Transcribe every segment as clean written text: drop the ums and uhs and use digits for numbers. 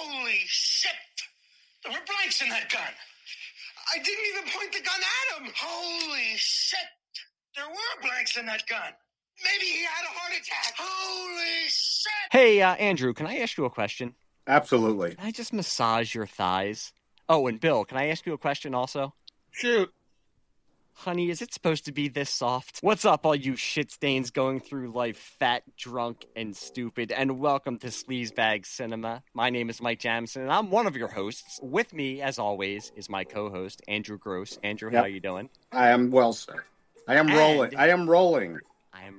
Holy shit! There were blanks in that gun. I didn't even point the gun at him. Holy shit! There were blanks in that gun. Maybe he had a heart attack. Holy shit! Hey, Andrew, can I ask you a question? Absolutely. Can I just massage your thighs? Oh, and Bill, can I ask you a question also? Shoot. Honey, is it supposed to be this soft? What's up, all you shit stains going through life fat, drunk, and stupid? And welcome to Sleazebag Cinema. My name is Mike Jamison, and I'm one of your hosts. With me, as always, is my co-host, Andrew Gross. Andrew, how are you doing? I am well, sir. I am rolling. I am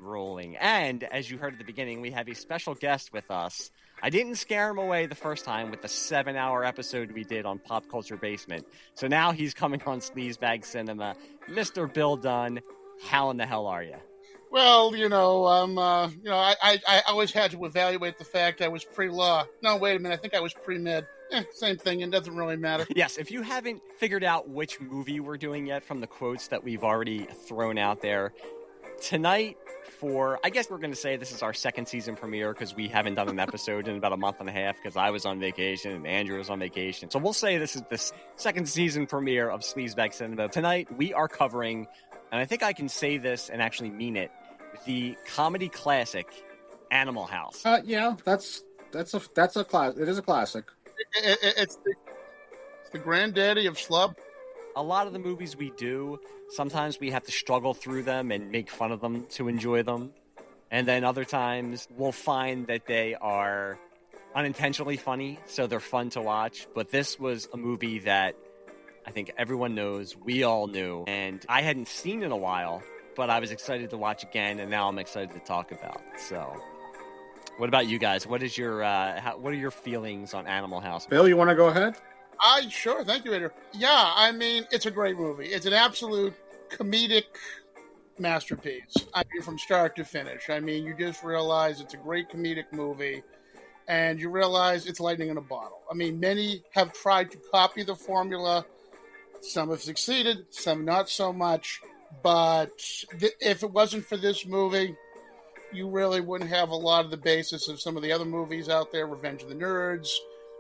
rolling. And, as you heard at the beginning, we have a special guest with us. I didn't scare him away the first time with the 7-hour episode we did on Pop Culture Basement. So now he's coming on Sleazebag Cinema. Mr. Bill Dunn, how in the hell are you? Well, I always had to evaluate the fact I was pre-law. No, wait a minute. I think I was pre-med. Same thing. It doesn't really matter. Yes, if you haven't figured out which movie we're doing yet from the quotes that we've already thrown out there, tonight I guess we're going to say this is our second season premiere because we haven't done an episode in about a month and a half because I was on vacation and Andrew was on vacation. So we'll say this is the second season premiere of Sleazebag Cinema. Tonight we are covering, and I think I can say this and actually mean it, the comedy classic Animal House. Yeah, that's a class. It is a classic. It's the granddaddy of slub. A lot of the movies we do, sometimes we have to struggle through them and make fun of them to enjoy them. And then other times we'll find that they are unintentionally funny, so they're fun to watch. But this was a movie that I think everyone knows, we all knew, and I hadn't seen in a while, but I was excited to watch again, and now I'm excited to talk about. So, what about you guys? What is your what are your feelings on Animal House? Bill, you want to go ahead? Sure. Thank you, Andrew. Yeah, I mean, it's a great movie. It's an absolute comedic masterpiece. I mean, from start to finish. I mean, you just realize it's a great comedic movie, and you realize it's lightning in a bottle. I mean, many have tried to copy the formula. Some have succeeded, some not so much. But if it wasn't for this movie, you really wouldn't have a lot of the basis of some of the other movies out there, Revenge of the Nerds,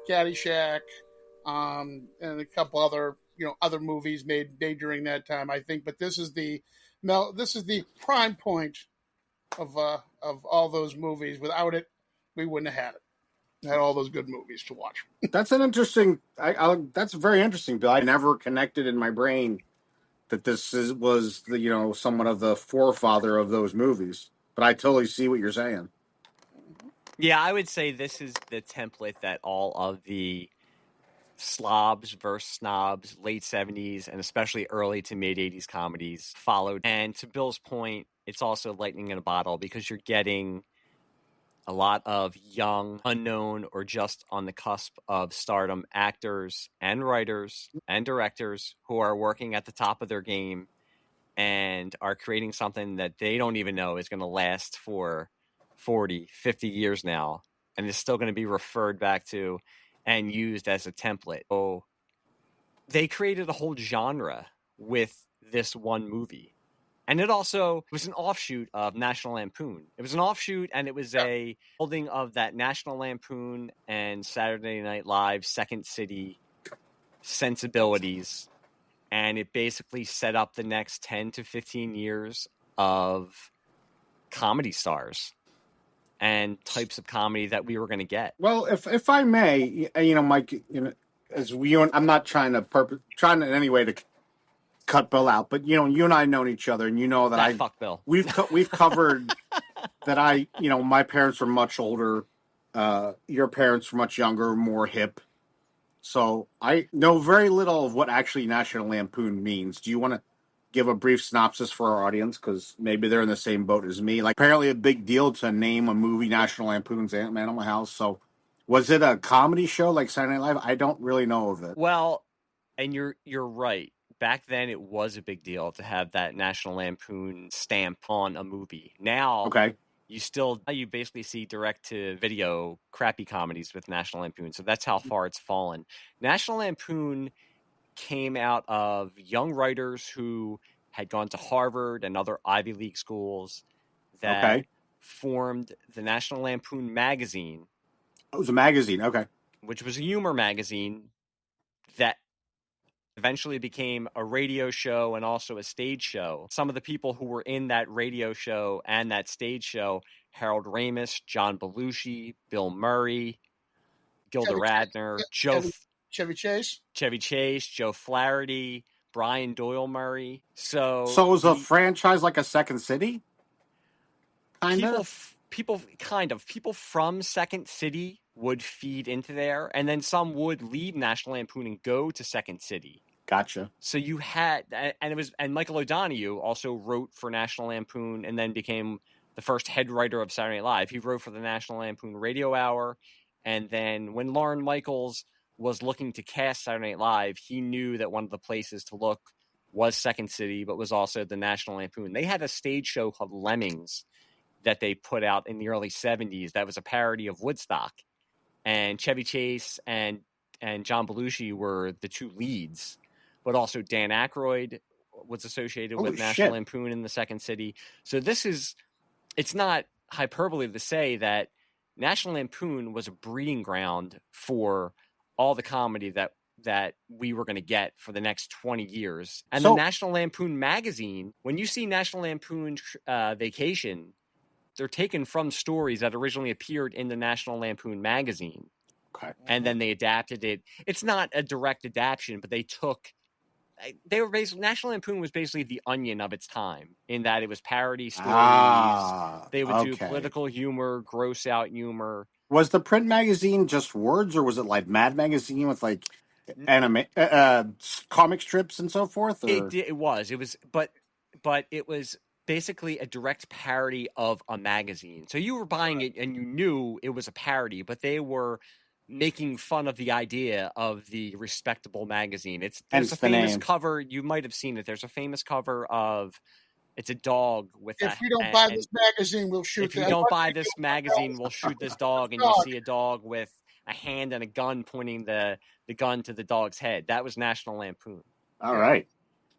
Caddyshack, and a couple other movies made during that time, I think. But this is the prime point of all those movies. Without it, we wouldn't have had it. Had all those good movies to watch. That's an interesting. That's very interesting, Bill. I never connected in my brain that was somewhat of the forefather of those movies. But I totally see what you're saying. Yeah, I would say this is the template that all of the slobs versus snobs, late 70s, and especially early to mid 80s comedies followed. And to Bill's point, it's also lightning in a bottle because you're getting a lot of young, unknown, or just on the cusp of stardom actors and writers and directors who are working at the top of their game and are creating something that they don't even know is going to last for 40, 50 years now, and is still going to be referred back to and used as a template. So they created a whole genre with this one movie. And it also was an offshoot of National Lampoon. It was an offshoot, and it was a holding of that National Lampoon and Saturday Night Live Second City sensibilities. And it basically set up the next 10 to 15 years of comedy stars and types of comedy that we were going to get. Well, if I may, Mike, I'm not trying in any way to cut Bill out, but you and I have known each other, and you know that fuck Bill. We've covered that my parents were much older, your parents were much younger, more hip. So I know very little of what actually National Lampoon means. Do you want to give a brief synopsis for our audience? Because maybe they're in the same boat as me. Like, apparently a big deal to name a movie National Lampoon's Animal House. So was it a comedy show like Saturday Night Live? I don't really know of it. Well, and you're right. Back then it was a big deal to have that National Lampoon stamp on a movie. Now, okay, you basically see direct-to-video crappy comedies with National Lampoon. So that's how far it's fallen. National Lampoon came out of young writers who had gone to Harvard and other Ivy League schools that formed the National Lampoon magazine. It was a magazine, okay. which was a humor magazine that eventually became a radio show and also a stage show. Some of the people who were in that radio show and that stage show, Harold Ramis, John Belushi, Bill Murray, Gilda Radner, Chevy Chase, Joe Flaherty, Brian Doyle Murray. So it was a franchise like a Second City? People from Second City would feed into there, and then some would leave National Lampoon and go to Second City. Gotcha. So you had, and Michael O'Donoghue also wrote for National Lampoon and then became the first head writer of Saturday Night Live. He wrote for the National Lampoon Radio Hour, and then when Lorne Michaels was looking to cast Saturday Night Live, he knew that one of the places to look was Second City, but was also the National Lampoon. They had a stage show called Lemmings that they put out in the early 70s that was a parody of Woodstock. And Chevy Chase and John Belushi were the two leads, but also Dan Aykroyd was associated with National Lampoon in the Second City. So it's not hyperbole to say that National Lampoon was a breeding ground for all the comedy that we were going to get for the next 20 years. And the National Lampoon magazine, when you see National Lampoon Vacation, they're taken from stories that originally appeared in the National Lampoon magazine. Okay. And then they adapted it. It's not a direct adaptation, but National Lampoon was basically the Onion of its time in that it was parody stories. They would do political humor, gross out humor. Was the print magazine just words, or was it like Mad Magazine with like anime, comic strips and so forth? Or? It was, but it was basically a direct parody of a magazine. So you were buying it and you knew it was a parody, but they were making fun of the idea of the respectable magazine. There's a famous cover. You might have seen it. There's a famous cover of it's a dog with if you don't buy this magazine, we'll shoot if you don't buy this magazine, we'll shoot this dog. And you see a dog with a hand and a gun pointing the gun to the dog's head. That was National Lampoon. All right.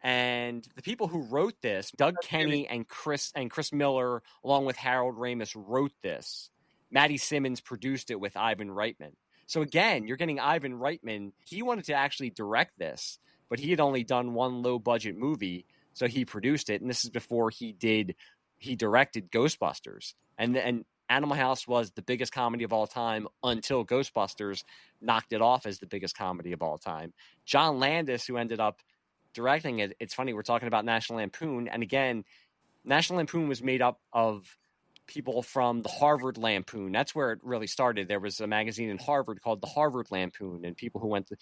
And the people who wrote this, Doug Kenny and Chris Miller, along with Harold Ramis, wrote this. Matty Simmons produced it with Ivan Reitman. So again, you're getting Ivan Reitman. He wanted to actually direct this, but he had only done one low-budget movie, so he produced it. And this is before he directed Ghostbusters. And Animal House was the biggest comedy of all time until Ghostbusters knocked it off as the biggest comedy of all time. John Landis, who ended up directing it, it's funny, we're talking about National Lampoon, and again, National Lampoon was made up of people from the Harvard Lampoon. That's where it really started. There was a magazine in Harvard called the Harvard Lampoon, and people who went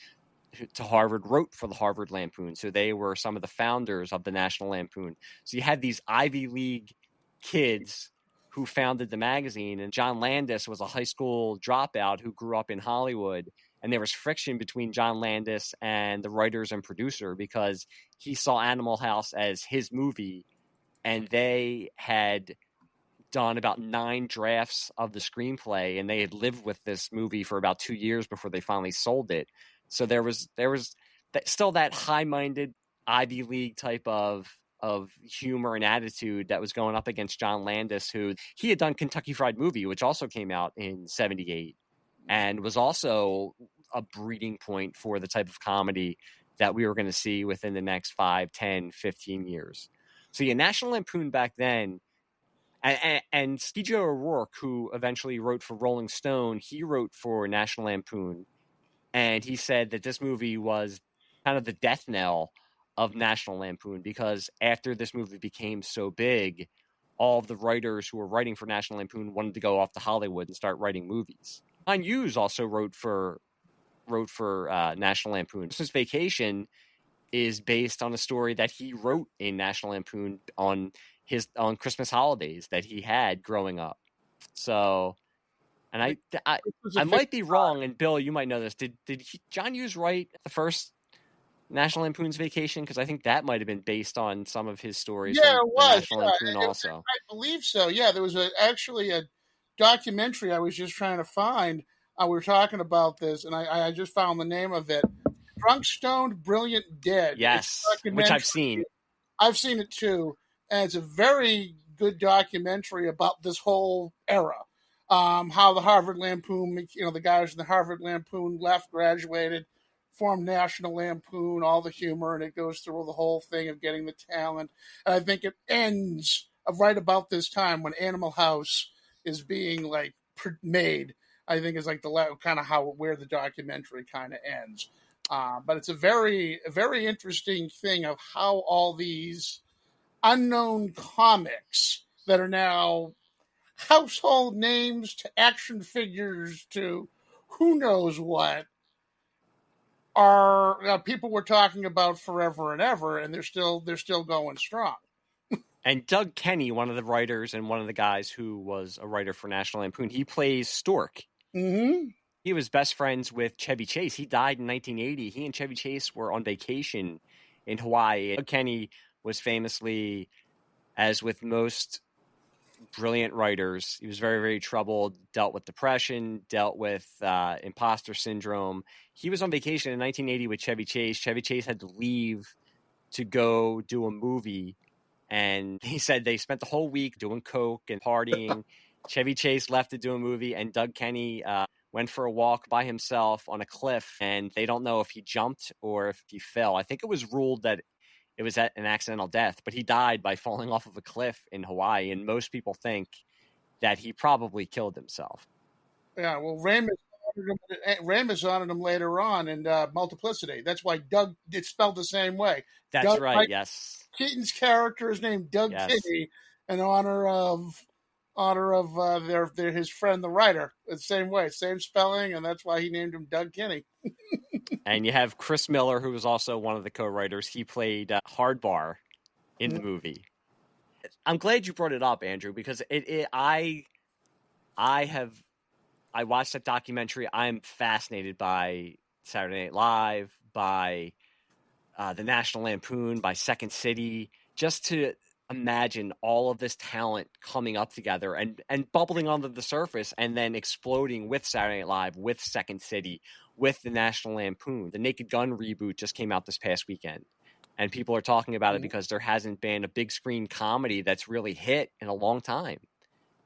to Harvard wrote for the Harvard Lampoon, so they were some of the founders of the National Lampoon. So you had these Ivy League kids who founded the magazine, and John Landis was a high school dropout who grew up in Hollywood. And there was friction between John Landis and the writers and producer because he saw Animal House as his movie, and they had done about 9 drafts of the screenplay, and they had lived with this movie for about 2 years before they finally sold it. So there was still that high-minded Ivy League type of humor and attitude that was going up against John Landis, who he had done Kentucky Fried Movie, which also came out in 1978. And was also a breeding point for the type of comedy that we were going to see within the next 5, 10, 15 years. So yeah, National Lampoon back then, and C.J. O'Rourke, who eventually wrote for Rolling Stone, he wrote for National Lampoon. And he said that this movie was kind of the death knell of National Lampoon because after this movie became so big, all of the writers who were writing for National Lampoon wanted to go off to Hollywood and start writing movies. John Hughes also wrote for National Lampoon. Christmas Vacation is based on a story that he wrote in National Lampoon on Christmas holidays that he had growing up. So, and I might be wrong, and Bill, you might know this. Did John Hughes write the first National Lampoon's Vacation? Because I think that might have been based on some of his stories. Yeah, it was. National Lampoon also. I believe so. Yeah, there was actually a documentary I was just trying to find. We were talking about this, and I just found the name of it. Drunk, Stoned, Brilliant, Dead. Yes, which I've seen. I've seen it too, and it's a very good documentary about this whole era. how the Harvard Lampoon, the guys in the Harvard Lampoon left, graduated, formed National Lampoon, all the humor, and it goes through the whole thing of getting the talent. And I think it ends right about this time when Animal House is being like made. I think is like the kind of where the documentary kind of ends. But it's a very interesting thing of how all these unknown comics that are now household names to action figures to who knows what are people were talking about forever and ever, and they're still going strong. And Doug Kenny, one of the writers and one of the guys who was a writer for National Lampoon, he plays Stork. Mm-hmm. He was best friends with Chevy Chase. He died in 1980. He and Chevy Chase were on vacation in Hawaii. Doug Kenny was famously, as with most brilliant writers, he was very, very troubled, dealt with depression, dealt with imposter syndrome. He was on vacation in 1980 with Chevy Chase. Chevy Chase had to leave to go do a movie. And he said they spent the whole week doing coke and partying. Chevy Chase left to do a movie, and Doug Kenny went for a walk by himself on a cliff. And they don't know if he jumped or if he fell. I think it was ruled that it was an accidental death, but he died by falling off of a cliff in Hawaii. And most people think that he probably killed himself. Yeah, well, Ramis honored him later on in Multiplicity. That's why Doug, it's spelled the same way. That's Doug, right, yes. Keaton's character is named Doug Kenny in honor of his friend, the writer. The same way, same spelling, and that's why he named him Doug Kenny. And you have Chris Miller, who was also one of the co-writers. He played Hardbar in the movie. I'm glad you brought it up, Andrew, because I watched that documentary. I'm fascinated by Saturday Night Live, by the National Lampoon, by Second City, just to imagine all of this talent coming up together and bubbling under the surface and then exploding with Saturday Night Live, with Second City, with the National Lampoon. The Naked Gun reboot just came out this past weekend, and people are talking about it because there hasn't been a big screen comedy that's really hit in a long time.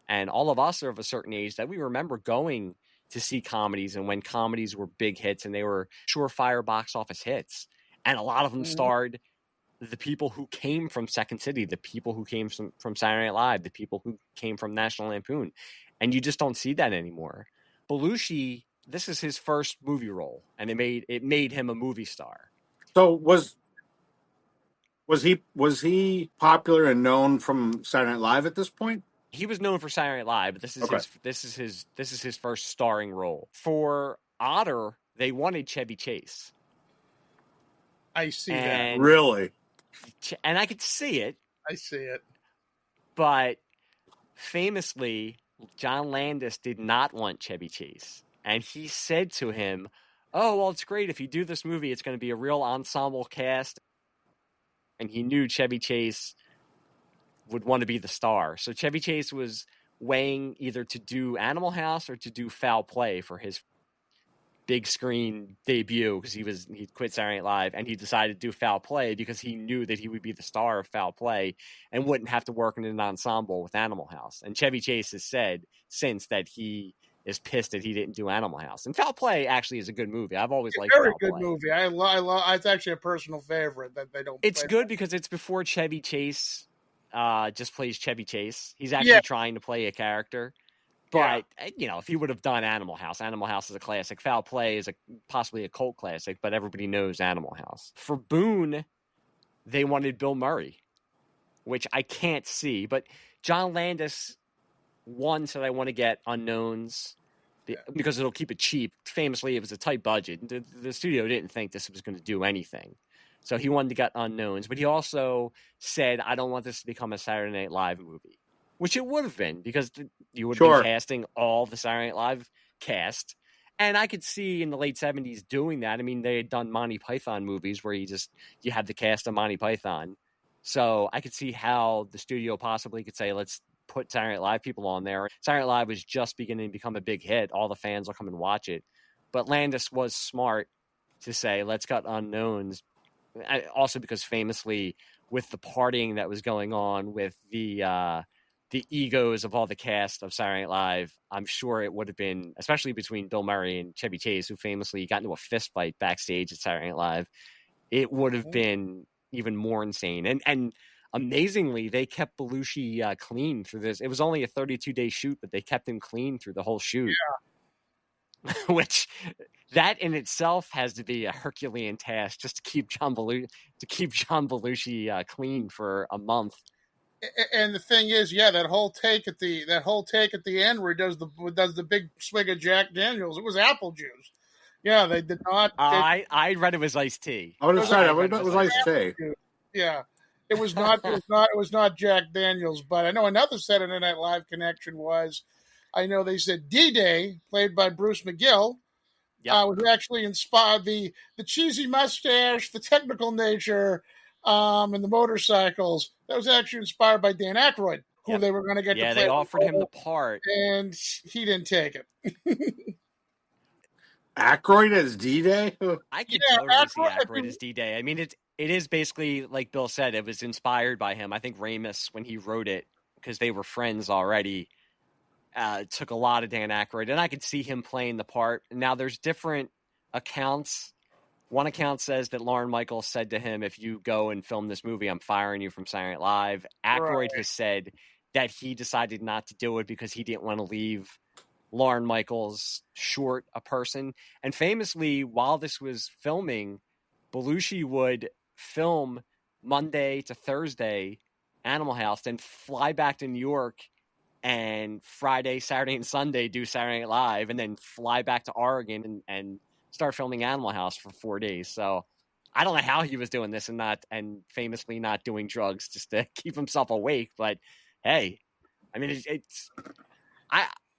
And all of us are of a certain age that we remember going to see comedies, and when comedies were big hits and they were surefire box office hits. And a lot of them starred the people who came from Second City, the people who came from Saturday Night Live, the people who came from National Lampoon. And you just don't see that anymore. Belushi, this is his first movie role, and it made him a movie star. So was he popular and known from Saturday Night Live at this point? He was known for Saturday Night Live, but this is his first starring role. For Otter, they wanted Chevy Chase. I see that. Really? And I could see it. I see it. But famously, John Landis did not want Chevy Chase. And he said to him, "Oh, well, it's great. If you do this movie, it's going to be a real ensemble cast." And he knew Chevy Chase would want to be the star. So Chevy Chase was weighing either to do Animal House or to do Foul Play for his big screen debut, because he quit Saturday Night Live, and he decided to do Foul Play because he knew that he would be the star of Foul Play and wouldn't have to work in an ensemble with Animal House. And Chevy Chase has said since that he is pissed that he didn't do Animal House. And Foul Play actually is a good movie. I've always liked very Foul good Play. movie. I love. It's actually a personal favorite that they don't. It's good because it's before Chevy Chase just plays Chevy Chase. He's actually trying to play a character. But, if he would have done Animal House is a classic. Foul Play is possibly a cult classic, but everybody knows Animal House. For Boone, they wanted Bill Murray, which I can't see. But John Landis, one, said, "I want to get unknowns because it'll keep it cheap." Famously, it was a tight budget. The studio didn't think this was going to do anything. So he wanted to get unknowns. But he also said, "I don't want this to become a Saturday Night Live movie." Which it would have been, because you would have been casting all the Saturday Night Live cast. And I could see in the late 70s doing that. I mean, they had done Monty Python movies where you had the cast of Monty Python. So I could see how the studio possibly could say, let's put Saturday Night Live people on there. Saturday Night Live was just beginning to become a big hit. All the fans will come and watch it. But Landis was smart to say, let's cut unknowns. Also because famously, with the partying that was going on with the the egos of all the cast of Saturday Night Live, I'm sure it would have been, especially between Bill Murray and Chevy Chase, who famously got into a fist fight backstage at Saturday Night Live, it would have been even more insane. And amazingly, they kept Belushi clean through this. It was only a 32-day shoot, but they kept him clean through the whole shoot. Yeah. Which, that in itself has to be a Herculean task, just to keep John Belushi clean for a month. And the thing is, that whole take at the end where he does the big swig of Jack Daniels, it was apple juice. Yeah, they did not. I read it was iced tea. I would have said it was iced tea. Yeah, it was not. It was not Jack Daniels. But I know another Saturday Night Live connection was, I know they said D-Day, played by Bruce McGill, was actually inspired. The cheesy mustache, the technical nature, and the motorcycles. That was actually inspired by Dan Aykroyd, who they were going to get to play. Yeah, they offered him the part, and he didn't take it. Aykroyd as D-Day? I could totally see Aykroyd as D-Day. I mean, it is basically, like Bill said, it was inspired by him. I think Ramis, when he wrote it, because they were friends already, took a lot of Dan Aykroyd, and I could see him playing the part. Now, there's different accounts. One account says that Lorne Michaels said to him, if you go and film this movie, I'm firing you from Saturday Night Live. Aykroyd has said that he decided not to do it because he didn't want to leave Lorne Michaels short a person. And famously, while this was filming, Belushi would film Monday to Thursday Animal House, then fly back to New York, and Friday, Saturday, and Sunday do Saturday Night Live, and then fly back to Oregon and start filming Animal House for 4 days. So I don't know how he was doing this and famously not doing drugs just to keep himself awake. But hey, I mean,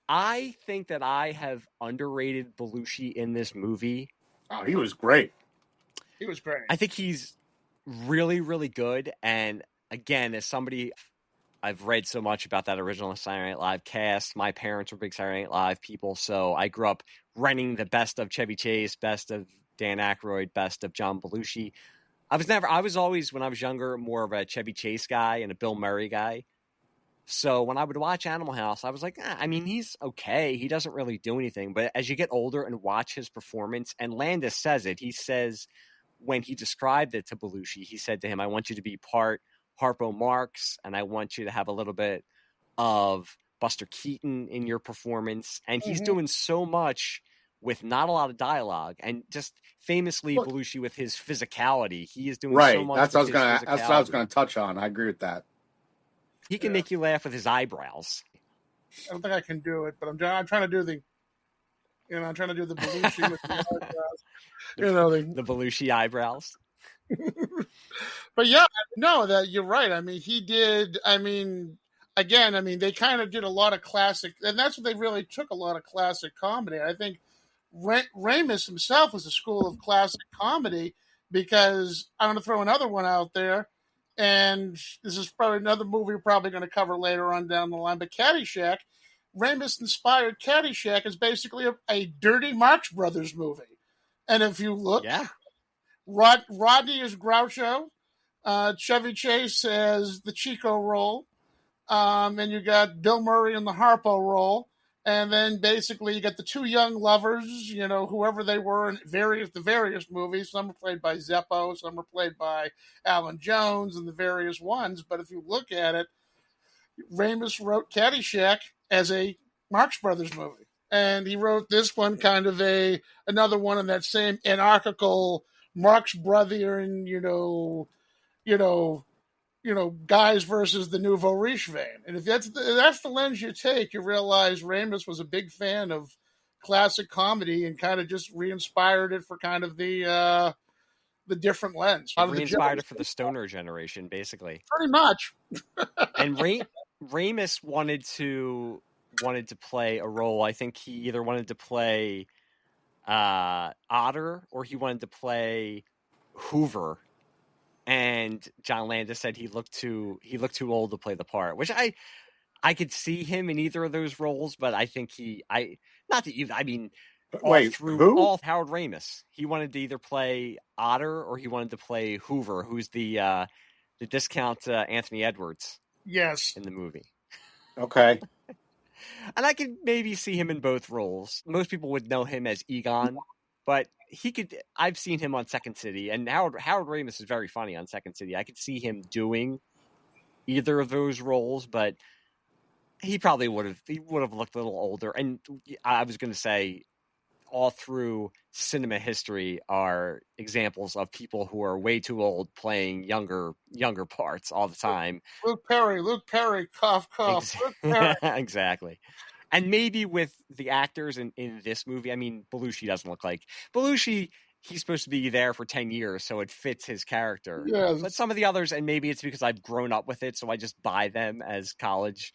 I think that I have underrated Belushi in this movie. Oh, he was great. He was great. I think he's really, really good. And again, as somebody, I've read so much about that original Saturday Night Live cast. My parents were big Saturday Night Live people, so I grew up renting the best of Chevy Chase, best of Dan Aykroyd, best of John Belushi. I was always, when I was younger, more of a Chevy Chase guy and a Bill Murray guy. So when I would watch Animal House, I was like, I mean, he's okay. He doesn't really do anything. But as you get older and watch his performance, and Landis says it, he says when he described it to Belushi, he said to him, I want you to be part Harpo Marx, and I want you to have a little bit of Buster Keaton in your performance. And he's doing so much with not a lot of dialogue, and just famously Belushi with his physicality. He is doing so much. That's what I was going to touch on. I agree with that. He can make you laugh with his eyebrows. I don't think I can do it, but I'm trying to do the Belushi with the eyebrows. The Belushi eyebrows. But yeah, no, that you're right. I mean, he did. I mean, again, they kind of did a lot of classic, and that's what they really took, a lot of classic comedy. I think Ramis himself was a school of classic comedy, because I'm going to throw another one out there, and this is probably another movie we're probably going to cover later on down the line, but Caddyshack. Ramis inspired Caddyshack as basically a dirty Marx Brothers movie. And if you look, Rodney is Groucho, Chevy Chase as the Chico role, and you got Bill Murray in the Harpo role, and then basically you got the two young lovers, whoever they were in the various movies. Some are played by Zeppo, some are played by Alan Jones, and the various ones. But if you look at it, Ramis wrote Caddyshack as a Marx Brothers movie, and he wrote this one kind of another one in that same anarchical Marx Brother, and guys versus the nouveau riche vein. And if that's the lens you take, you realize Ramis was a big fan of classic comedy and kind of just re-inspired it for kind of the different lens. Re-inspired it for the stoner generation, basically. Pretty much. And Ramis wanted to play a role. I think he either wanted to play Otter, or he wanted to play Hoover. And John Landis said he looked too old to play the part, which I could see him in either of those roles, but I think all Howard Ramis. He wanted to either play Otter or he wanted to play Hoover, who's the discount Anthony Edwards. Yes, in the movie. Okay. And I could maybe see him in both roles. Most people would know him as Egon, but he could. I've seen him on Second City, and Howard Ramis is very funny on Second City. I could see him doing either of those roles, but he probably would have. He would have looked a little older. And I was going to say, all through cinema history are examples of people who are way too old playing younger parts all the time. Luke Perry, cough, cough. Luke Perry. Exactly. And maybe with the actors in this movie, I mean, Belushi doesn't look like Belushi. He's supposed to be there for 10 years, so it fits his character. Yes. But some of the others, and maybe it's because I've grown up with it, so I just buy them as college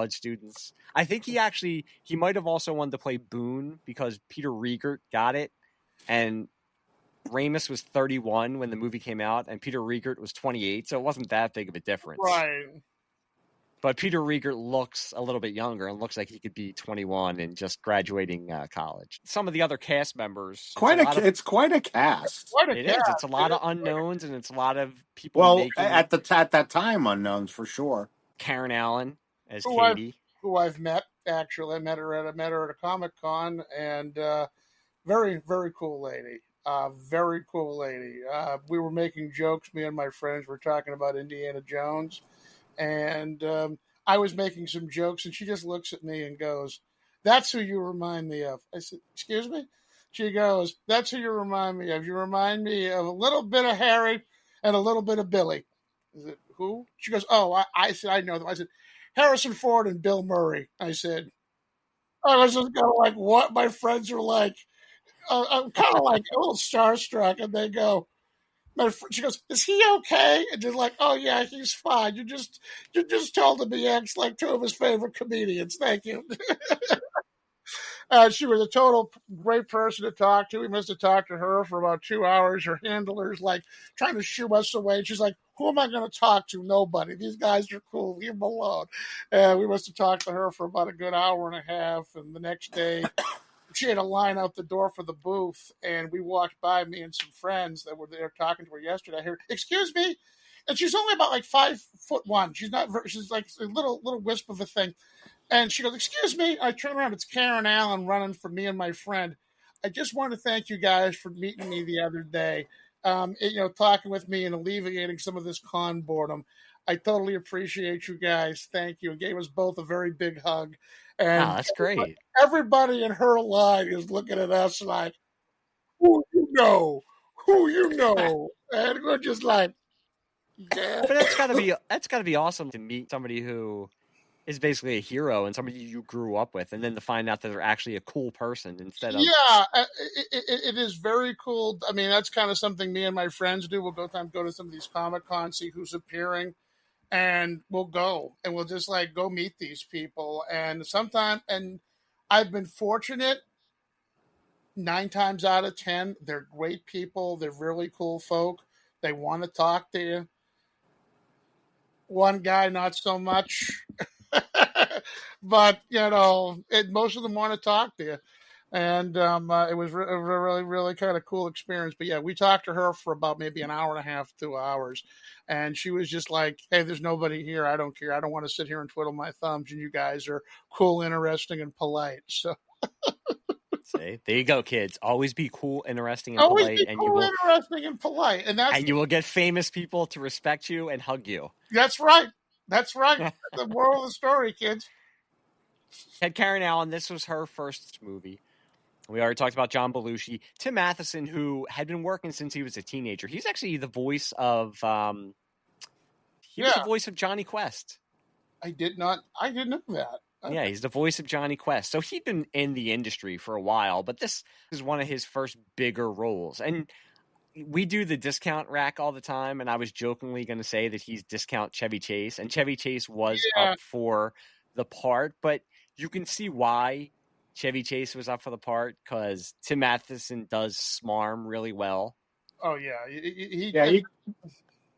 students. I think he might have also wanted to play Boone because Peter Riegert got it, and Ramis was 31 when the movie came out, and Peter Riegert was 28, so it wasn't that big of a difference. Right. But Peter Riegert looks a little bit younger and looks like he could be 21 and just graduating college. Some of the other cast members, It's quite a cast. It is. It's a lot of unknowns, and it's a lot of people. Well, at that time, unknowns for sure. Karen Allen as Katie, who I've met actually. I met her at a Comic-Con, and very, very cool lady. Very cool lady. We were making jokes. Me and my friends were talking about Indiana Jones. And I was making some jokes, and she just looks at me and goes, "That's who you remind me of." I said, "Excuse me?" She goes, "That's who you remind me of. You remind me of a little bit of Harry and a little bit of Billy." I said, "Who?" She goes, "Oh, I said, I know them." I said, "Harrison Ford and Bill Murray." I said, I was just kind of like, what? My friends are like, I'm kind of like a little starstruck, and they go, she goes, "Is he okay?" And they're like, "Oh yeah, he's fine. You just told him he acts like two of his favorite comedians. Thank you." She was a total great person to talk to. We must have talked to her for about 2 hours. Her handler's like trying to shoo us away. She's like, "Who am I going to talk to? Nobody. These guys are cool. Leave them alone." We must have talked to her for about a good hour and a half. And the next day, she had a line out the door for the booth, and we walked by, me and some friends that were there talking to her yesterday. I heard, "Excuse me," and she's only about like 5'1". She's not. She's like a little wisp of a thing, and she goes, "Excuse me." I turn around. It's Karen Allen running for me and my friend. "I just want to thank you guys for meeting me the other day. Talking with me and alleviating some of this con boredom. I totally appreciate you guys. Thank you." And gave us both a very big hug. And that's great. Everybody in her line is looking at us like, who you know? And we're just like, yeah. But that's gotta be awesome to meet somebody who is basically a hero and somebody you grew up with, and then to find out that they're actually a cool person instead of. Yeah, it is very cool. I mean, that's kind of something me and my friends do. We'll go to some of these Comic-Cons, see who's appearing, and we'll go and we'll just like go meet these people. And I've been fortunate 9 times out of 10. They're great people. They're really cool folk. They want to talk to you. One guy, not so much. But, most of them want to talk to you. And it was a really, really kind of cool experience. But yeah, we talked to her for about maybe an hour and a half, 2 hours. And she was just like, "Hey, there's nobody here. I don't care. I don't want to sit here and twiddle my thumbs. And you guys are cool, interesting, and polite." So. See, there you go, kids. Always be cool, interesting, and Always polite. Be and cool, you will, interesting, and polite. And you will get famous people to respect you and hug you. That's right. That's right. The moral of the story, kids. Had Karen Allen, this was her first movie. We already talked about John Belushi. Tim Matheson, who had been working since he was a teenager. He's actually the voice of was the voice of Johnny Quest. I didn't know that. Okay. Yeah, he's the voice of Johnny Quest. So he'd been in the industry for a while, but this is one of his first bigger roles. And we do the discount rack all the time, and I was jokingly going to say that he's discount Chevy Chase, and Chevy Chase was up for the part, but you can see why Chevy Chase was up for the part, because Tim Matheson does smarm really well. Oh, yeah.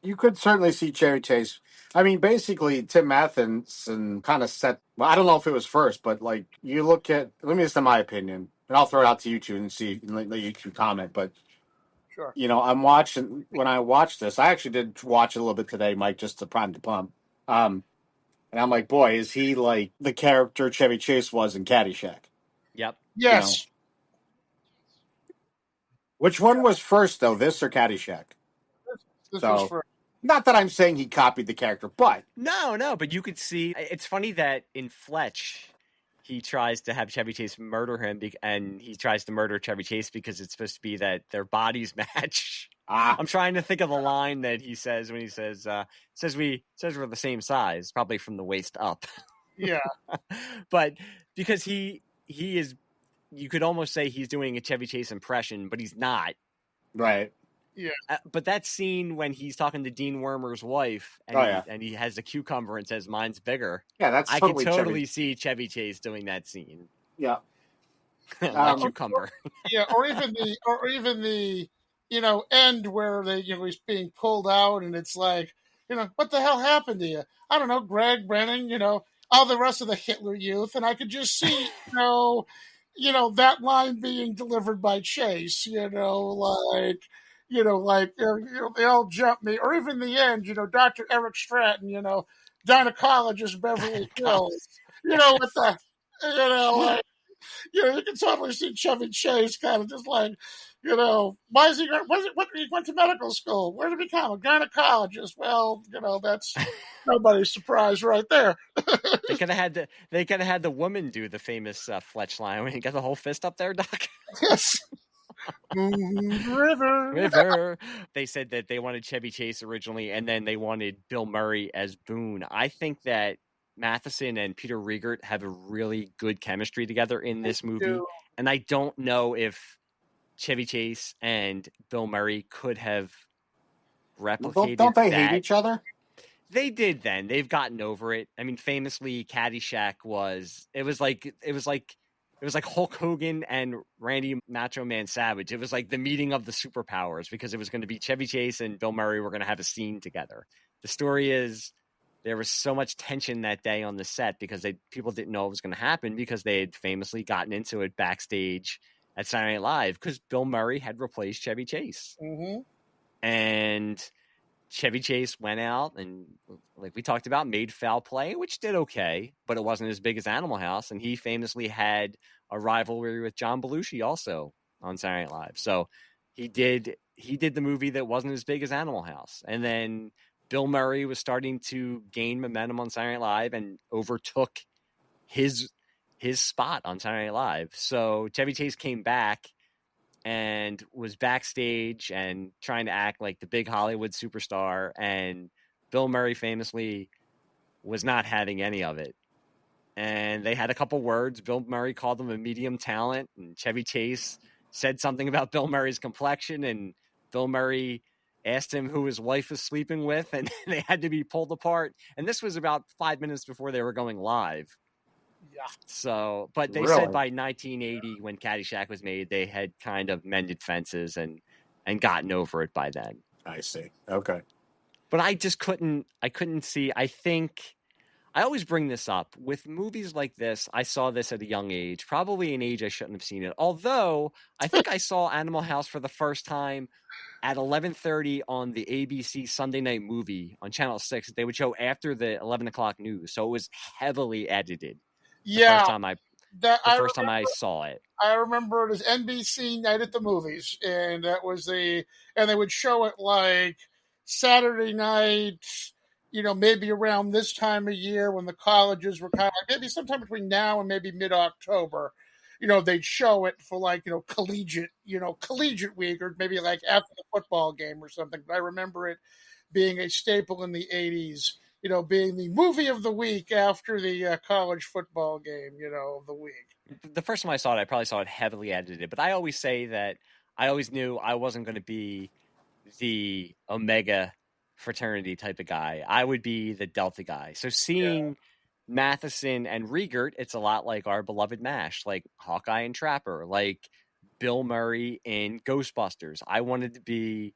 You could certainly see Chevy Chase. I mean, basically, Tim Matheson kind of set. Well, I don't know if it was first, but like you look at. Let me just, in my opinion, and I'll throw it out to you two and see, and let you two comment. But sure, I'm watching. When I watched this, I actually did watch it a little bit today, Mike, just to prime the pump. And I'm like, boy, is he like the character Chevy Chase was in Caddyshack? Yep. You know, Yes. which one was first though, this or Caddyshack? This was So, for. not that I'm saying he copied the character, but No, but you could see. It's funny that in Fletch, he tries to have Chevy Chase murder him, and he tries to murder Chevy Chase because it's supposed to be that their bodies match. I'm trying to think of the line that he says when he says we're the same size, probably from the waist up. Yeah. But because he is, you could almost say he's doing a Chevy Chase impression, but he's not. right. Yeah. But that scene when he's talking to Dean Wormer's wife, and, and he has a cucumber and says, "Mine's bigger." Yeah, that's I totally can totally Chevy. see Chevy Chase doing that scene. Yeah. That cucumber. Yeah, or even the end where they he's being pulled out and it's like, what the hell happened to you? I don't know, Greg Brennan, all the rest of the Hitler Youth, and I could just see that line being delivered by Chase, they all jump me, or even the end, Dr. Eric Stratton, gynecologist Beverly Hills, what the, like. You can totally see Chevy Chase kind of just like, why is he going? What he went to medical school? Where did he become a gynecologist? Well, that's nobody's surprise right there. They could have had the woman do the famous Fletch line when he got the whole fist up there, Doc. Yes. River. They said that they wanted Chevy Chase originally, and then they wanted Bill Murray as Boone. I think that Matheson and Peter Riegert have a really good chemistry together in this movie. And I don't know if Chevy Chase and Bill Murray could have replicated Don't they that. hate each other? They did then. They've gotten over it. I mean, famously, Caddyshack was like Hulk Hogan and Randy Macho Man Savage. It was like the meeting of the superpowers because it was going to be Chevy Chase and Bill Murray were going to have a scene together. The story is there was so much tension that day on the set because people didn't know it was going to happen because they had famously gotten into it backstage at Saturday Night Live because Bill Murray had replaced Chevy Chase. Mm-hmm. And Chevy Chase went out and, like we talked about, made Foul Play, which did okay, but it wasn't as big as Animal House. And he famously had a rivalry with John Belushi also on Saturday Night Live. So he did the movie that wasn't as big as Animal House. And then Bill Murray was starting to gain momentum on Saturday Night Live and overtook his spot on Saturday Night Live. So Chevy Chase came back and was backstage and trying to act like the big Hollywood superstar. And Bill Murray famously was not having any of it. And they had a couple words. Bill Murray called him a medium talent, and Chevy Chase said something about Bill Murray's complexion, and Bill Murray asked him who his wife was sleeping with, and they had to be pulled apart. And this was about 5 minutes before they were going live. Yeah. So, but they said by 1980, when Caddyshack was made, they had kind of mended fences and gotten over it by then. I see. Okay. But I just couldn't see. I think I always bring this up with movies like this. I saw this at a young age, probably an age I shouldn't have seen it. Although I think I saw Animal House for the first time at 11:30 on the ABC Sunday Night Movie on Channel 6. They would show after the 11 o'clock news. So it was heavily edited. The first time I saw it. I remember it as NBC Night at the Movies. And that was and they would show it like Saturday night, maybe around this time of year when the colleges were kind of maybe sometime between now and maybe mid-October. They'd show it for like, collegiate week or maybe like after the football game or something. But I remember it being a staple in the 80s, being the movie of the week after the college football game, of the week. The first time I saw it, I probably saw it heavily edited. But I always say that I always knew I wasn't going to be the Omega fraternity type of guy. I would be the Delta guy. So seeing Matheson and Riegert, it's a lot like our beloved MASH, like Hawkeye and Trapper, like Bill Murray in Ghostbusters. I wanted to be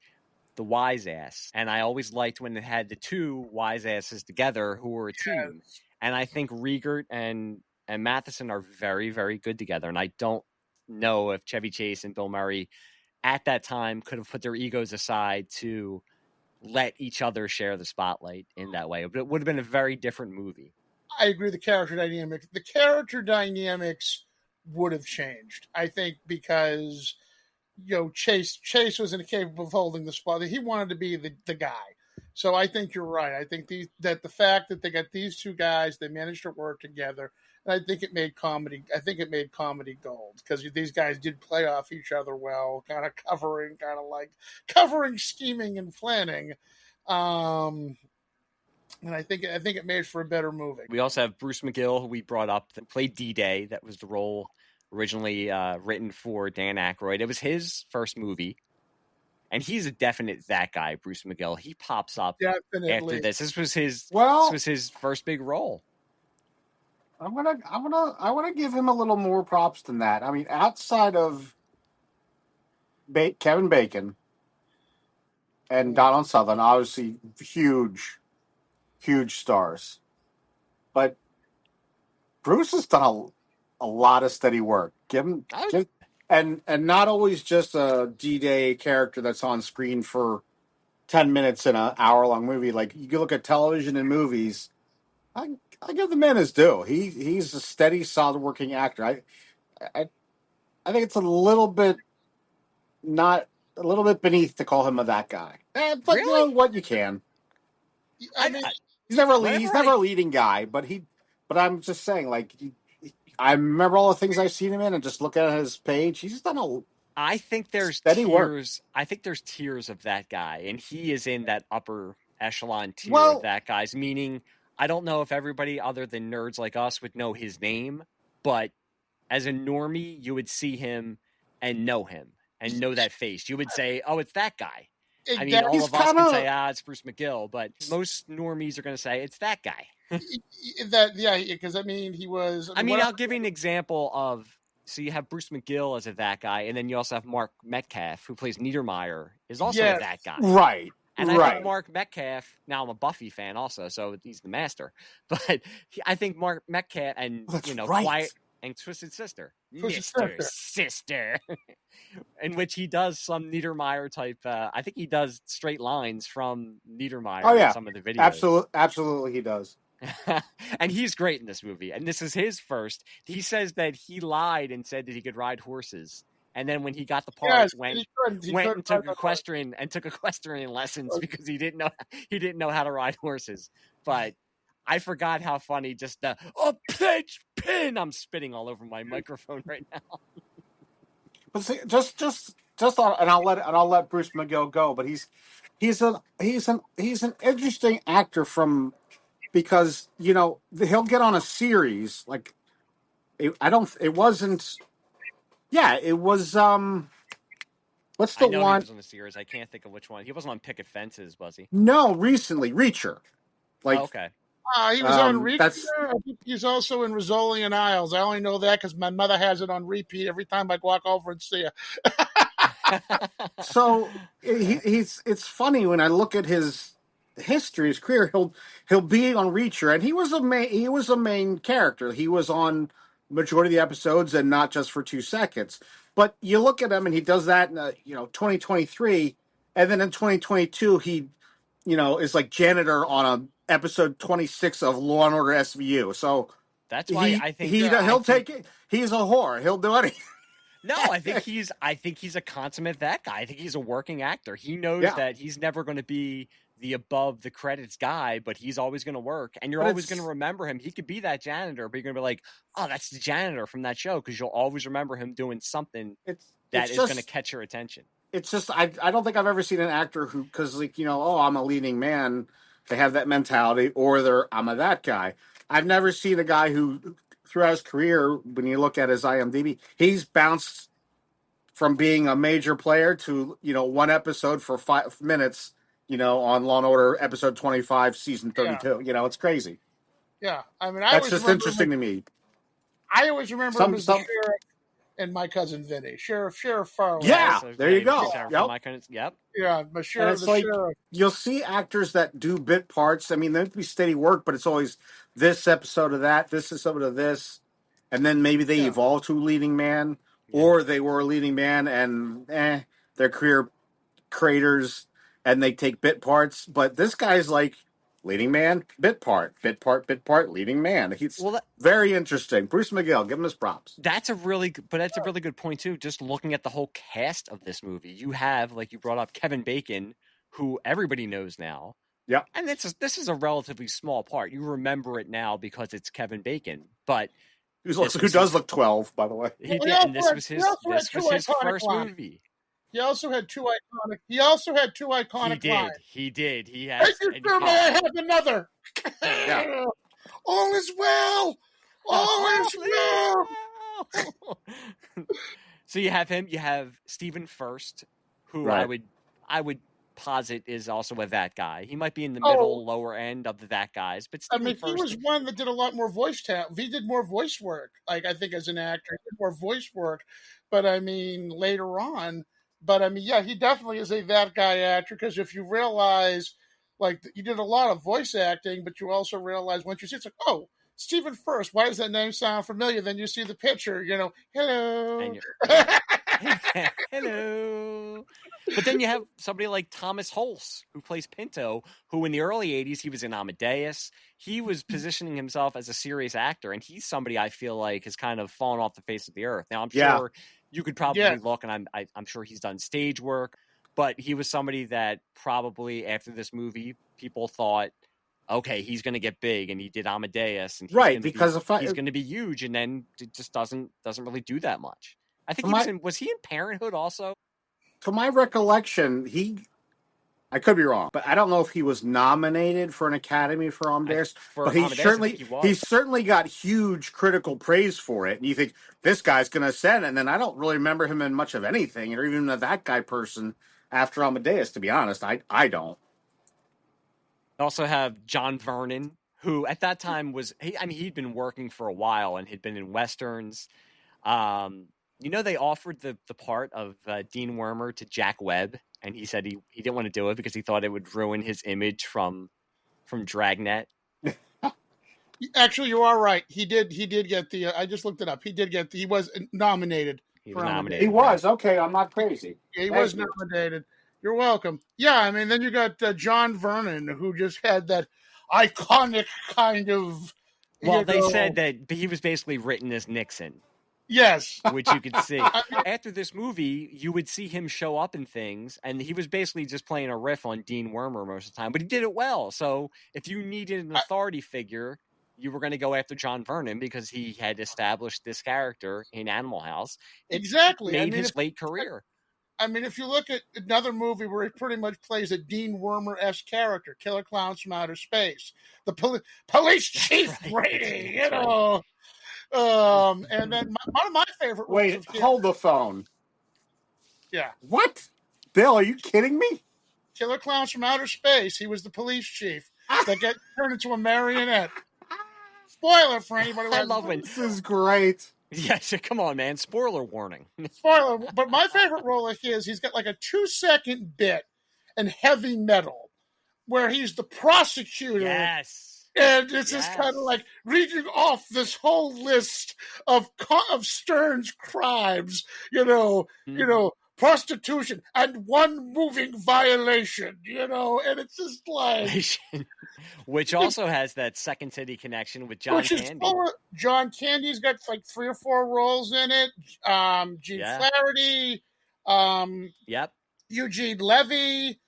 the wise ass, and I always liked when it had the two wise asses together who were a team. And I think Riegert and Matheson are very, very good together. And I don't know if Chevy Chase and Bill Murray at that time could have put their egos aside to let each other share the spotlight in that way. But it would have been a very different movie. I agree. The character dynamics would have changed. I think because Chase was incapable of holding the spot. He wanted to be the guy. So I think you're right. I think that the fact that they got these two guys, they managed to work together, and I think it made comedy. I think it made comedy gold because these guys did play off each other well, kind of covering, scheming, and planning. And I think it made for a better movie. We also have Bruce McGill, who we brought up, that played D-Day. That was the role originally written for Dan Aykroyd. It was his first movie. And he's a definite that guy, Bruce McGill. He pops up after this. This was his first big role. I want to give him a little more props than that. I mean, outside of Kevin Bacon and Donald Sutherland, obviously huge stars, but Bruce has done a lot of steady work. And not always just a D-Day character that's on screen for 10 minutes in an hour-long movie. Like, you can look at television and movies. I give the man his due. He's a steady, solid working actor. I think it's a little bit beneath to call him that guy. But really? You know what, you can. I mean, he's never a leading guy, but I'm just saying, like, I remember all the things I've seen him in, and just look at his page. He's done I think there's tiers. I think there's tiers of that guy, and he is in that upper echelon tier of that guy's. Meaning, I don't know if everybody other than nerds like us would know his name, but as a normie, you would see him and know him and know that face. You would say, "Oh, it's that guy." I mean, all of us can say, it's Bruce McGill, but most normies are going to say it's that guy. Because I mean, he was. I'll give you an example of. So you have Bruce McGill as a that guy, and then you also have Mark Metcalf, who plays Niedermeyer, is also a that guy. Right. And I think Mark Metcalf, now I'm a Buffy fan also, so he's the master. But I think Mark Metcalf and, Quiet and Twisted Sister. Sister. In which he does some Niedermeyer type, I think he does straight lines from Niedermeyer in some of the videos. Absolutely he does. And he's great in this movie. And this is his first. He says that he lied and said that he could ride horses. And then when he got the part, went and took equestrian lessons because he didn't know how to ride horses. But I forgot how funny just the pitch pin. I'm spitting all over my microphone right now. But see, and I'll let Bruce McGill go. But he's an interesting actor because he'll get on a series like it was what's the one? He was on the series. I can't think of which one. He wasn't on Picket Fences, was he? No, recently Reacher. Okay. He was on Reacher. I think he's also in Rizzoli and Isles. I only know that because my mother has it on repeat every time I walk over and see her. So it's funny when I look at his history, his career. He'll be on Reacher, and he was a main character. He was on majority of the episodes, and not just for 2 seconds. But you look at him, and he does that in 2023, and then in 2022 he is like janitor on a episode 26 of Law and Order SVU. So that's why I think he'll take it. He's a whore. He'll do anything. No, I think he's a consummate that guy. I think he's a working actor. He knows that he's never going to be the above the credits guy, but he's always going to work, and you're always going to remember him. He could be that janitor, but you're going to be like, "Oh, that's the janitor from that show," because you'll always remember him doing something that is going to catch your attention. It's just I don't think I've ever seen an actor who, because I'm a leading man. They have that mentality, or I'm a that guy. I've never seen a guy who, throughout his career, when you look at his IMDb, he's bounced from being a major player to one episode for 5 minutes, on Law and Order episode 25, season 32. It's crazy. Yeah, I mean, that's just interesting to me. I always remember him as the sheriff and My Cousin Vinny, Sheriff Farley. Yeah, there you go. Yep. Yeah, but sheriff. You'll see actors that do bit parts. I mean, there have to be steady work, but it's always this episode of that, this episode of this, and then maybe they evolve to leading man, or they were a leading man and their career craters, and they take bit parts. But this guy's like leading man, bit part, leading man. He's Well, very interesting. Bruce McGill, give him his props. that's a really good point too. Just looking at the whole cast of this movie, you have, like you brought up, Kevin Bacon, who everybody knows now. Yep. And this is a relatively small part. You remember it now because it's Kevin Bacon, but Who does look 12, by the way. He did, and this was his first lines. movie. He also had two iconic lines. He did. He has. Thank you, sir. May I have another? Yeah. All is well. All is well. So you have him. You have Stephen First, who Right. I would posit is also a that guy. He might be in the middle, lower end of the that guys, but Stephen First, he was one that did a lot more voice talent. He did more voice work. Like, I think as an actor, he did more voice work. But I mean, later on. But I mean, yeah, he definitely is a that guy actor, because if you realize, like, you did a lot of voice acting, but you also realize once you see it, it's like, oh, Stephen First, why does that name sound familiar? Then you see the picture, hello. Hello. But then you have somebody like Thomas Hulse, who plays Pinto, who in the early 80s, he was in Amadeus. He was positioning himself as a serious actor, and he's somebody I feel like has kind of fallen off the face of the earth. Now, I'm sure you could probably look, and I'm sure he's done stage work, but he was somebody that probably after this movie, people thought, okay, he's going to get big, and he did Amadeus, and he's going to be huge, and then it just doesn't really do that much. I think was he in Parenthood also? To my recollection, I could be wrong, but I don't know if he was nominated for an Academy for Amadeus. But he certainly got huge critical praise for it. And you think, this guy's going to ascend, and then I don't really remember him in much of anything, or even a that guy person after Amadeus, to be honest. I don't. I also have John Vernon, who at that time he'd been working for a while and had been in Westerns. They offered the part of Dean Wormer to Jack Webb, and he said he didn't want to do it because he thought it would ruin his image from Dragnet. Actually, you are right. He did get the. I just looked it up. He was nominated. He was nominated. He was. Okay, I'm not crazy. He was nominated. You're welcome. Yeah, I mean, then you got John Vernon, who just had that iconic kind of. Well, they said that he was basically written as Nixon. Yes. Which you could see. After this movie, you would see him show up in things, and he was basically just playing a riff on Dean Wormer most of the time, but he did it well. So if you needed an authority figure, you were going to go after John Vernon because he had established this character in Animal House. Exactly. Made his late career. I mean, if you look at another movie where he pretty much plays a Dean Wormer-esque character, Killer Clowns from Outer Space, the police chief Brady, and then one of my favorite. Wait, hold the phone. Yeah. What? Bill, are you kidding me? Killer Clowns from Outer Space. He was the police chief that got turned into a marionette. Spoiler for anybody. I love when this is great. Yes, come on, man. Spoiler warning. Spoiler. But my favorite role of his, he's got like a 2-second bit in Heavy Metal where he's the prosecutor. Yes. And it's just kind of like reading off this whole list of Stern's crimes, prostitution and one moving violation, and it's just like. Which also has that Second City connection with John Candy. John Candy's got like 3 or 4 roles in it. Gene Flaherty. Eugene Levy.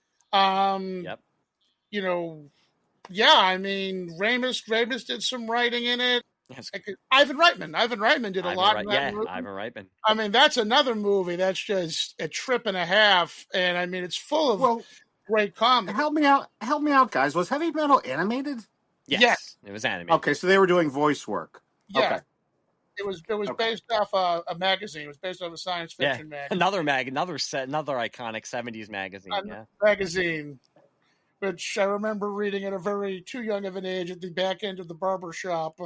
Yeah, I mean, Ramis did some writing in it. Yes. Ivan Reitman did a lot in that movie. Ivan Reitman. I mean, that's another movie that's just a trip and a half, and I mean, it's full of great comedy. Help me out, guys. Was Heavy Metal animated? Yes. It was animated. Okay, so they were doing voice work. Yeah. Okay. It was based off a magazine. It was based off a science fiction magazine. Another iconic 70s magazine. Magazine. Which I remember reading at a very too young of an age at the back end of the barber shop.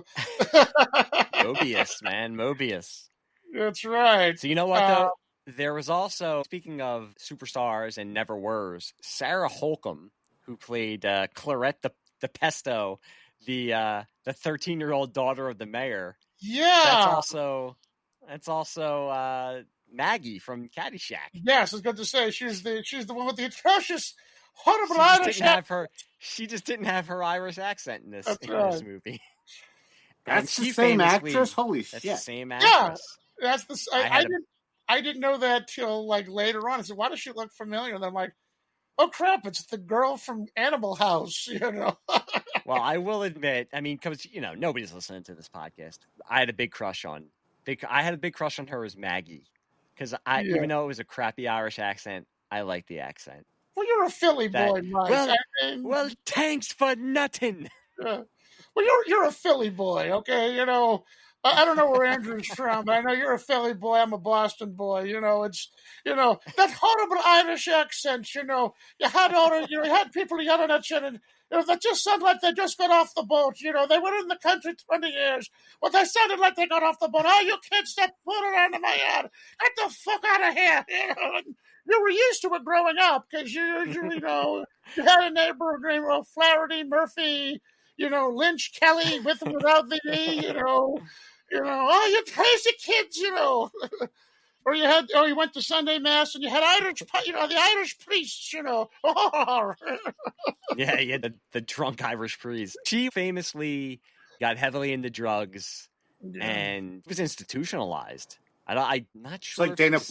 Mobius, man. Mobius. That's right. So you know what, though? There was also, speaking of superstars and never were's, Sarah Holcomb, who played Clarette the Pesto, the 13-year-old daughter of the mayor. Yeah. That's also Maggie from Caddyshack. Yes, I was going to say, she's the one with the atrocious horrible She just Irish didn't have accent. her. She just didn't have her Irish accent in That's this right. movie. And That's the she same actress. famously, Holy that's the shit! same Yeah, actress. that's the. I didn't know that till like later on. I said, "Why does she look familiar?" And I'm like, "Oh crap! It's the girl from Animal House." You know. Well, I will admit, I mean, because nobody's listening to this podcast. I had a big crush on her as Maggie, because Yeah. even though it was a crappy Irish accent, I like the accent. Well, you're a Philly boy, Mike. Well, thanks for nothing. Well, you're a Philly boy, okay? You know, I don't know where Andrew's from, but I know you're a Philly boy. I'm a Boston boy. You know, it's that horrible Irish accent. You had people yelling at you, and that just sounded like they just got off the boat. You know, they were in the country 20 years, but they sounded like they got off the boat. Oh, you kids, stop putting it under my head. Get the fuck out of here. You were used to it growing up because you usually, you had a neighbor named Flaherty, Murphy, Lynch, Kelly, with and without the E, oh, you crazy kids, or you went to Sunday Mass and you had the Irish priests, Yeah, the drunk Irish priest. She famously got heavily into drugs and was institutionalized. I'm not sure.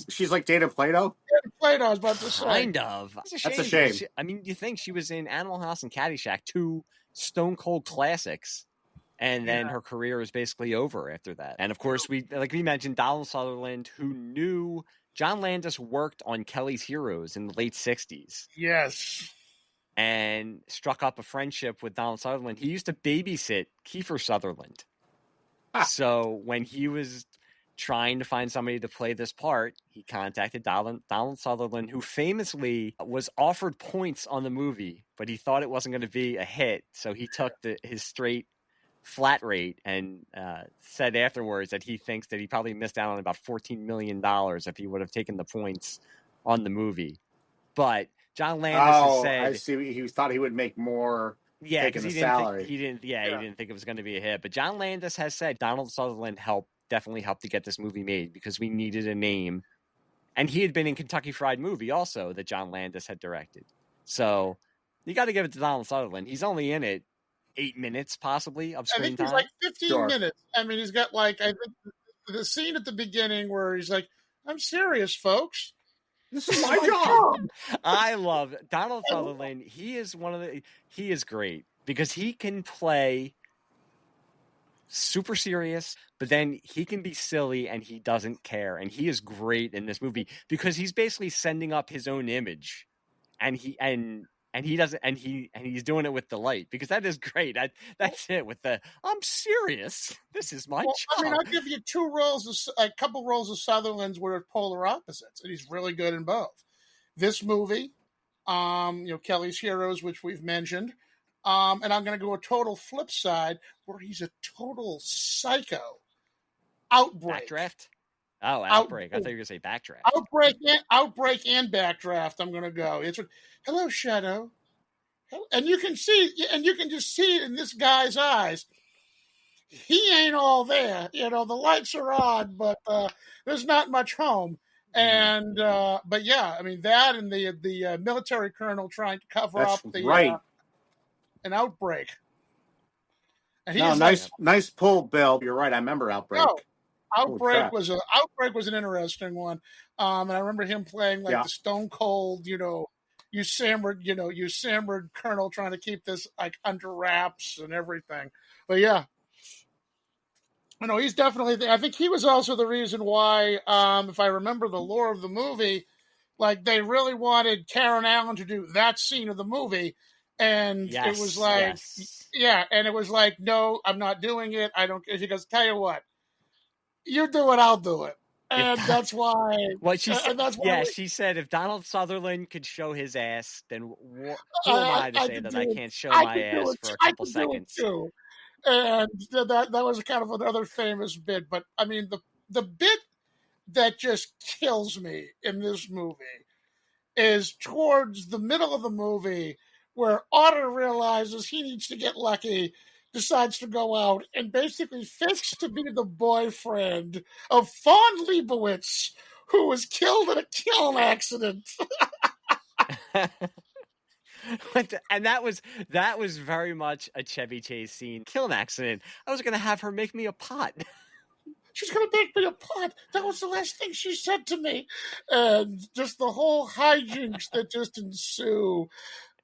She's like Dana Plato. Plato, I was about to say. Kind of. That's a shame. You think she was in Animal House and Caddyshack, two stone cold classics, and then her career is basically over after that. And of course, we mentioned Donald Sutherland, who knew John Landis worked on Kelly's Heroes in the late 60s. Yes. And struck up a friendship with Donald Sutherland. He used to babysit Kiefer Sutherland. So when he was trying to find somebody to play this part, he contacted Donald Sutherland, who famously was offered points on the movie, but he thought it wasn't going to be a hit. So he took his straight flat rate and said afterwards that he thinks that he probably missed out on about $14 million if he would have taken the points on the movie. But John Landis has said, I see. He thought he would make more. Yeah, because he didn't think it was going to be a hit. But John Landis has said Donald Sutherland definitely helped to get this movie made because we needed a name. And he had been in Kentucky Fried Movie also that John Landis had directed. So you got to give it to Donald Sutherland. He's only in it 8 minutes possibly of screen time. I think he's like 15 minutes. I mean, he's got I think the scene at the beginning where he's like, "I'm serious, folks. This is my job." I love Donald Sutherland. He is great because he can play super serious, but then he can be silly and he doesn't care. And he is great in this movie because he's basically sending up his own image, and he's doing it with delight because that is great. That's it with the "I'm serious. This is my job." I mean, I'll give you a couple roles of Sutherland's where it's polar opposites, and he's really good in both. This movie, Kelly's Heroes, which we've mentioned, and I'm going to go a total flip side where he's a total psycho. Outbreak. Backdraft? Oh, Outbreak. I thought you were going to say Backdraft. Outbreak and Backdraft. I'm going to go. It's "Hello, Shadow," and you can just see it in this guy's eyes. He ain't all there. The lights are on, but there's not much home. And but yeah, I mean that and the military colonel trying to cover up an outbreak. And nice pull, Bill. You're right. I remember Outbreak. No, Outbreak was an interesting one. And I remember him playing the stone cold, you Samward colonel trying to keep this under wraps and everything. But yeah. He's definitely. I think he was also the reason why, if I remember the lore of the movie, they really wanted Karen Allen to do that scene of the movie, and it was and it was like, "No, I'm not doing it. I don't." She goes, "Tell you what, you do it, I'll do it," and that's why. Well, she said, she said, if Donald Sutherland could show his ass, then who am I to say that I can't show my ass for a couple seconds? Too. And that was kind of another famous bit. But, I mean, the bit that just kills me in this movie is towards the middle of the movie where Otter realizes he needs to get lucky, decides to go out, and basically fakes to be the boyfriend of Fawn Leibowitz, who was killed in a kiln accident. And that was very much a Chevy Chase scene. Kill an accident. I was gonna have her make me a pot. She's going to make me a pot. That was the last thing she said to me. And just the whole hijinks that just ensue.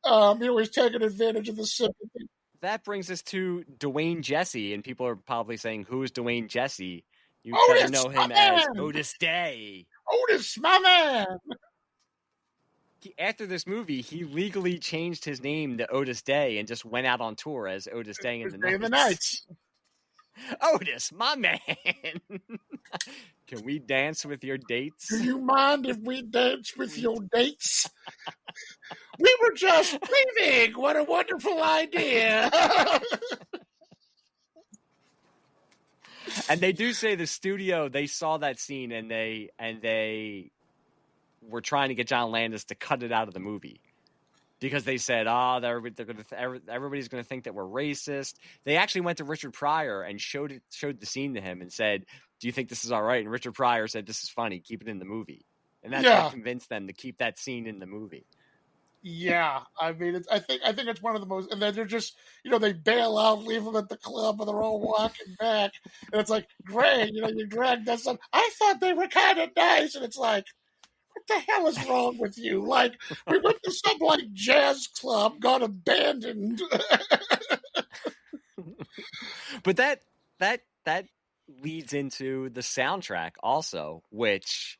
He's taking advantage of the sympathy. That brings us to Dwayne Jesse, and people are probably saying, "Who is Dwayne Jesse?" You Otis, better know him as Otis Day. Otis, my man. After this movie, he legally changed his name to Otis Day and just went out on tour as Otis Day in the Nights. Otis, my man. Can we dance with your dates? Do you mind if we dance with your dates? We were just dreaming. What a wonderful idea. And they do say the studio, they saw that scene and they were trying to get John Landis to cut it out of the movie. Because they said, everybody's going to think that we're racist. They actually went to Richard Pryor and showed the scene to him and said, "Do you think this is all right?" And Richard Pryor said, "This is funny. Keep it in the movie." And that's what convinced them to keep that scene in the movie. Yeah, I mean, I think it's one of the most. And then they're just, they bail out, leave them at the club, and they're all walking back. And it's like, great, you dragged us up. I thought they were kind of nice, and it's like, what the hell is wrong with you? Like, we went to some jazz club, got abandoned. But that leads into the soundtrack also, which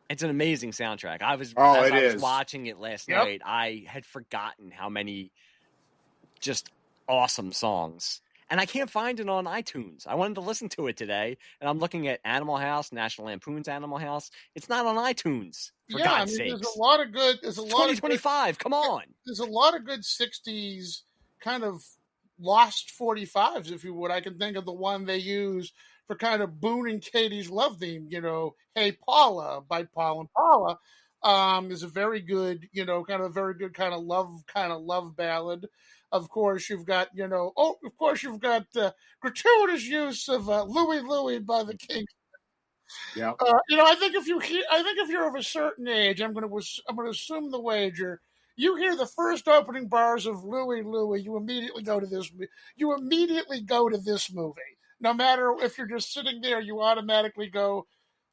it's an amazing soundtrack. I was watching it last night, I had forgotten how many just awesome songs. And I can't find it on iTunes. I wanted to listen to it today, and I'm looking at Animal House, National Lampoon's Animal House. It's not on iTunes. For God's sakes. There's a lot of good. There's a lot 2025. Of good, come on. There's a lot of good '60s kind of lost 45s, if you would. I can think of the one they use for kind of Boone and Katie's love theme. "Hey Paula" by Paul and Paula is a very good, kind of love ballad. Of course, you've got, gratuitous use of "Louie Louie" by the Kings. Yeah. I think if you're of a certain age, I'm going to assume the wager. You hear the first opening bars of "Louie Louie," you immediately go to this. You immediately go to this movie. No matter if you're just sitting there, you automatically go.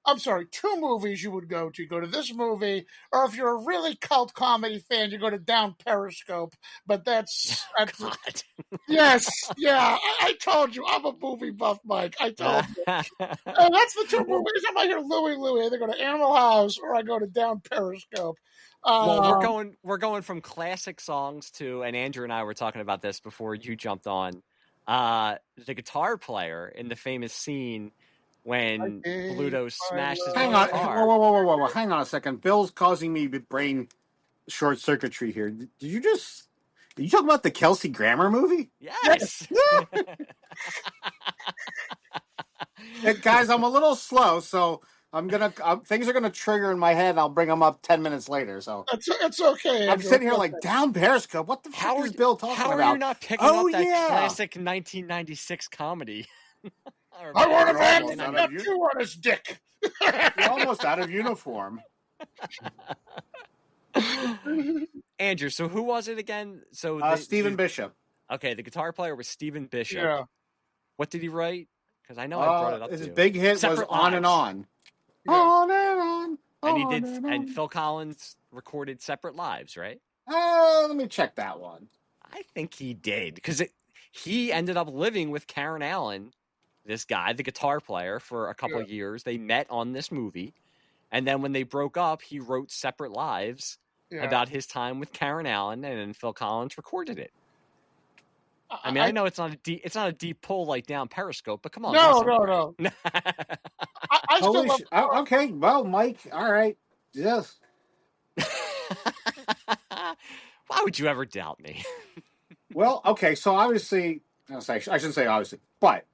I'm sorry, 2 movies you would go to. Go to this movie, or if you're a really cult comedy fan, you go to Down Periscope. But that's God. Yes, yeah. I told you, I'm a movie buff, Mike. I told you. And that's the 2 movies. I hear "Louie Louie," either go to Animal House or I go to Down Periscope. Well, we're going from classic songs to, and Andrew and I were talking about this before you jumped on. The guitar player in the famous scene when Bluto smashed his guitar. Whoa. Hang on a second. Bill's causing me brain short circuitry here. Did you talk about the Kelsey Grammer movie? Yes. Guys, I'm a little slow, so things are gonna trigger in my head. And I'll bring them up 10 minutes later. So it's okay. I'm sitting here like Down Periscope. What the fuck is Bill talking about? How are you not picking up that classic 1996 comedy? I want a man not you on his dick. You're almost out of uniform. Andrew, so who was it again? So Stephen Bishop. Okay, the guitar player was Stephen Bishop. Yeah. What did he write? Because I know I brought it up. His big hit was "On and On." Yeah. On and on. And he did. And Phil Collins recorded "Separate Lives," right? Let me check that one. I think he did because he ended up living with Karen Allen, this guy, the guitar player, for a couple of years. They met on this movie, and then when they broke up, he wrote "Separate Lives" about his time with Karen Allen, and then Phil Collins recorded it. I mean, I know it's not a deep pull like Down Periscope, but come on. No. I still love okay, well, Mike, all right. Yes. Why would you ever doubt me? Well, okay, so obviously, I shouldn't say obviously, but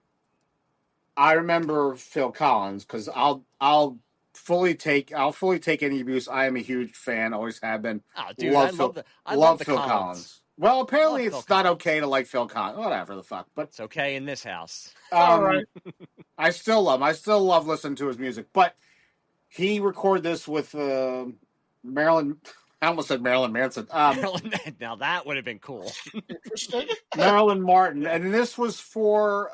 I remember Phil Collins because I'll fully take any abuse. I am a huge fan, always have been. Oh, dude, I love Phil Collins. Well, apparently it's not okay to like Phil Collins. Whatever the fuck, but it's okay in this house. All right. I still love listening to his music, but he recorded this with Marilyn I almost said Marilyn Manson. Now that would have been cool. Interesting. Marilyn Martin, and this was for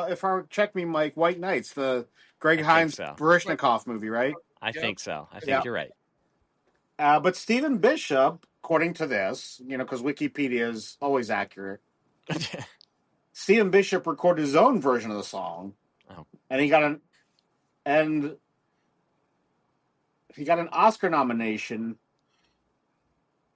if I check me, Mike, White Knights, the Greg I think Hines so. Baryshnikov movie, right? I think so. I think Yeah. you're right. But Stephen Bishop, according to this, because Wikipedia is always accurate, Stephen Bishop recorded his own version of the song, and he got an Oscar nomination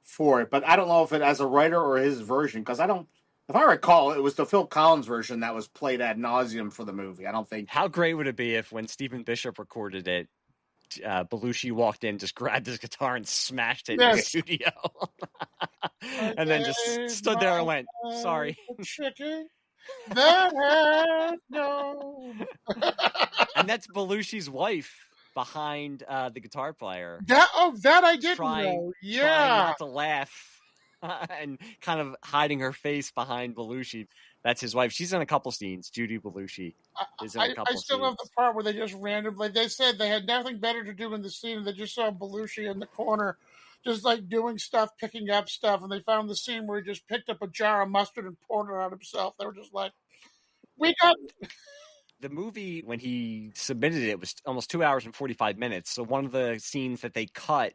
for it. But I don't know if it as a writer or his version, because if I recall, it was the Phil Collins version that was played ad nauseum for the movie. I don't think. How great would it be if when Stephen Bishop recorded it, Belushi walked in, just grabbed his guitar and smashed it in the studio, and then just stood there and went, "Sorry." Chicken that had no. And that's Belushi's wife behind the guitar player. That I didn't know. Yeah, trying not to laugh and kind of hiding her face behind Belushi. That's his wife. She's in a couple scenes. Judy Belushi is in a couple scenes. I still love the part where they just randomly, they said they had nothing better to do in the scene, and they just saw Belushi in the corner just like doing stuff, picking up stuff, and they found the scene where he just picked up a jar of mustard and poured it on himself. They were just like, we got... The movie, when he submitted it, was almost 2 hours and 45 minutes. So one of the scenes that they cut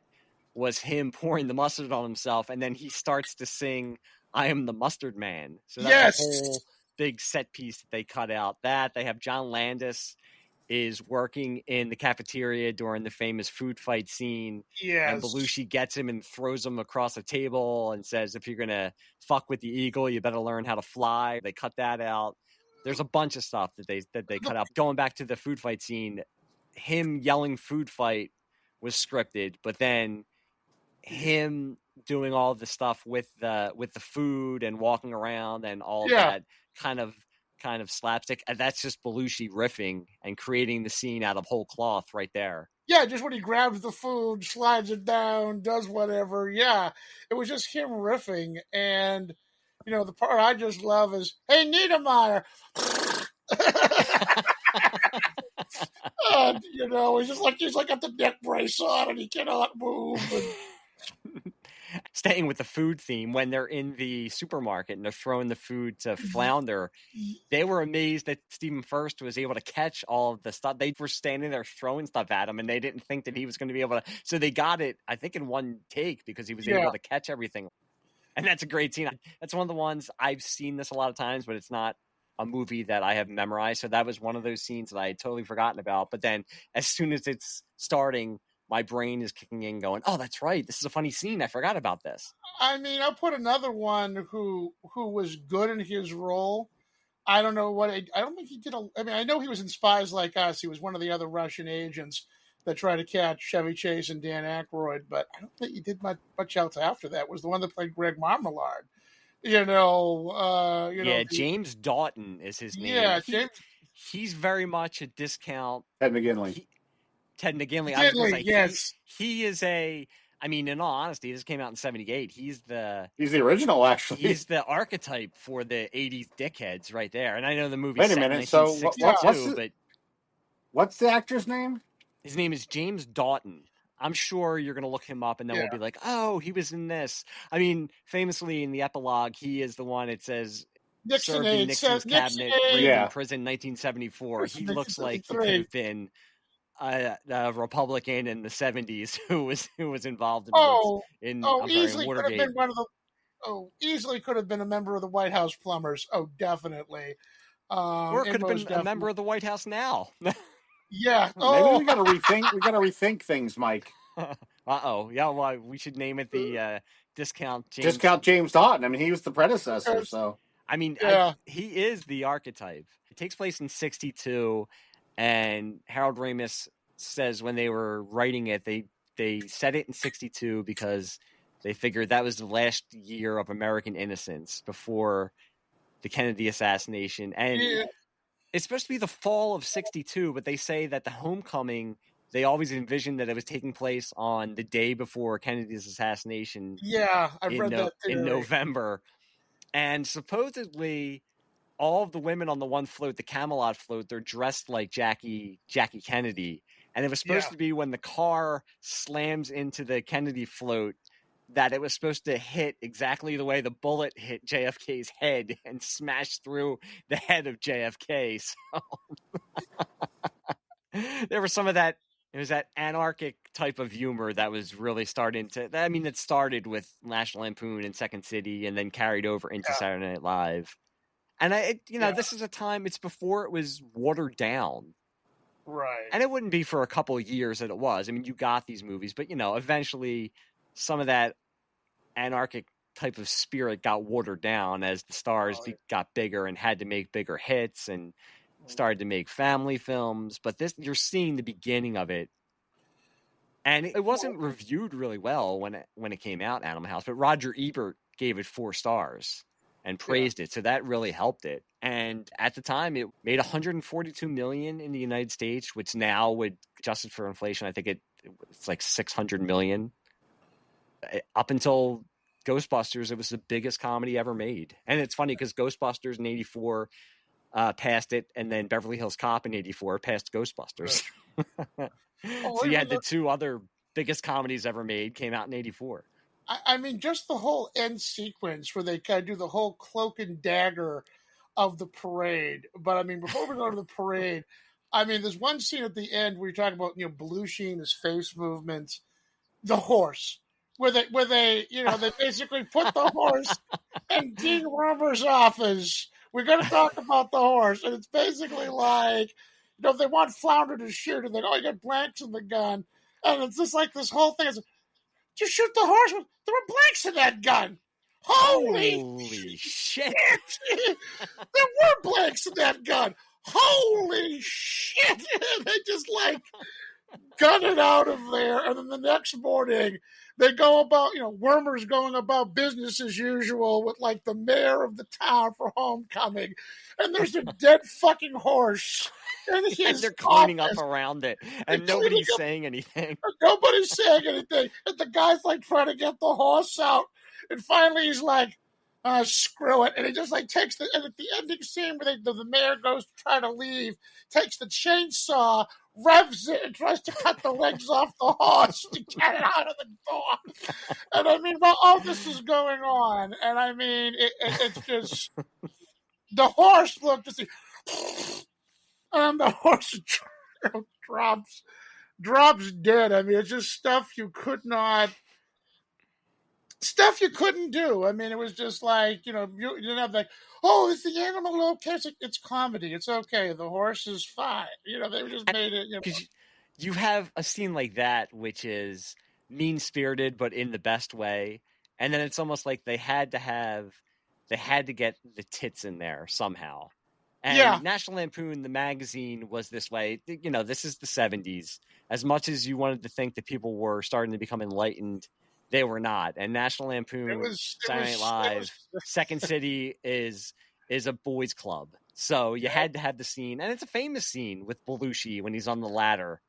was him pouring the mustard on himself, and then he starts to sing "I Am the Mustard Man." So that's a whole big set piece that they cut out. That they have John Landis is working in the cafeteria during the famous food fight scene. Yes. And Belushi gets him and throws him across a table and says, "If you're gonna fuck with the eagle, you better learn how to fly." They cut that out. There's a bunch of stuff that they cut out. Going back to the food fight scene, him yelling "food fight" was scripted, but then him doing all the stuff with the food and walking around and all that kind of slapstick, and that's just Belushi riffing and creating the scene out of whole cloth right there. Yeah, just when he grabs the food, slides it down, does whatever. Yeah, it was just him riffing. And, the part I just love is, "Hey, Niedermeyer." And, he's like got the neck brace on and he cannot move. And... Staying with the food theme, when they're in the supermarket and they're throwing the food to Flounder, they were amazed that Stephen Furst was able to catch all of the stuff. They were standing there throwing stuff at him, and they didn't think that he was going to be able to. So they got it, I think, in one take because he was able to catch everything. And that's a great scene. That's one of the ones I've seen this a lot of times, but it's not a movie that I have memorized. So that was one of those scenes that I had totally forgotten about. But then as soon as it's starting, my brain is kicking in going, "Oh, that's right. This is a funny scene. I forgot about this." I mean, I'll put another one who was good in his role. I don't know I don't think he did I know he was in Spies Like Us. He was one of the other Russian agents that tried to catch Chevy Chase and Dan Aykroyd, but I don't think he did much else after that. It was the one that played Greg Marmalade. James Doughton is his name. Yeah, he's very much a discount. Ted McGinley. Yes. He is in all honesty, this came out in 1978. He's the original, actually. He's the archetype for the 80s dickheads right there. And I know the movie. Wait a minute. So what's the actor's name? His name is James Doughton. I'm sure you're going to look him up and then we'll be like, "Oh, he was in this." I mean, famously in the epilogue, he is the one it says served in Nixon's cabinet, raised in prison 1974. He looks like he could have been a Republican in the 70s who was involved in Watergate. Easily could have been a member of the White House plumbers. Oh, definitely. Or could have been a member of the White House now. Yeah. Maybe we got to rethink. We got to rethink things, Mike. Yeah. Well, we should name it the Discount James Doughton. I mean, he was the predecessor. So I mean, he is the archetype. It takes place in 1962, and Harold Ramis says when they were writing it, they set it in 1962 because they figured that was the last year of American innocence before the Kennedy assassination, and it's supposed to be the fall of 1962, but they say that the homecoming, they always envisioned that it was taking place on the day before Kennedy's assassination. Yeah, I've read that theory. In November. And supposedly all of the women on the one float, the Camelot float, they're dressed like Jackie Kennedy. And it was supposed to be when the car slams into the Kennedy float, that it was supposed to hit exactly the way the bullet hit JFK's head and smash through the head of JFK. So there was some of that. It was that anarchic type of humor that was really starting to. I mean, it started with National Lampoon and Second City, and then carried over into Saturday Night Live. And this is a time. It's before it was watered down, Right. and it wouldn't be for a couple of years that it was. I mean, you got these movies, but eventually, some of that anarchic type of spirit got watered down as the stars got bigger and had to make bigger hits and started to make family films. But this, you're seeing the beginning of it, and it wasn't reviewed really well when it came out, Animal House. But Roger Ebert gave it 4 stars and praised it, so that really helped it. And at the time, it made $142 million in the United States, which now, would adjusted for inflation, I think it's like $600 million. Up until Ghostbusters, it was the biggest comedy ever made. And it's funny because Ghostbusters in '84 passed it, and then Beverly Hills Cop in '84 passed Ghostbusters. So you had the 2 other biggest comedies ever made came out in '84. I mean, just the whole end sequence where they kind of do the whole cloak and dagger of the parade. But I mean, before we go to the parade, I mean, there's one scene at the end where you talk about, Belushi and his face movements, the horse, where they they basically put the horse in Dean Wormer's office. We're going to talk about the horse, and it's basically like, if they want Flounder to shoot, and they go, you got blanks in the gun, and it's just like this whole thing is, just shoot the horse. There were blanks in that gun. Holy shit. There were blanks in that gun. Holy shit. They just gun it out of there. And then the next morning, they go about, Wormer's going about business as usual with the mayor of the town for homecoming. And there's a dead fucking horse. And they're cleaning up around it, and nobody's saying anything. Nobody's saying anything. And the guy's trying to get the horse out. And finally he's like, screw it. And he just takes and at the ending scene where the mayor goes to try to leave, takes the chainsaw, revs it, and tries to cut the legs off the horse to get it out of the door. And I mean, while all this is going on, and I mean, it's just, the horse looked to see, and the horse drops dead. I mean, it's just stuff you couldn't do. I mean, it was just you didn't have is the animal okay? It's comedy. It's okay. The horse is fine. They just made it. Because you have a scene like that, which is mean-spirited, but in the best way. And then it's almost like they had to get the tits in there somehow. And National Lampoon, the magazine, was this way. This is the 70s. As much as you wanted to think that people were starting to become enlightened, they were not. And National Lampoon, Saturday Night Live, Second City is a boys' club. So you had to have the scene. And it's a famous scene with Belushi when he's on the ladder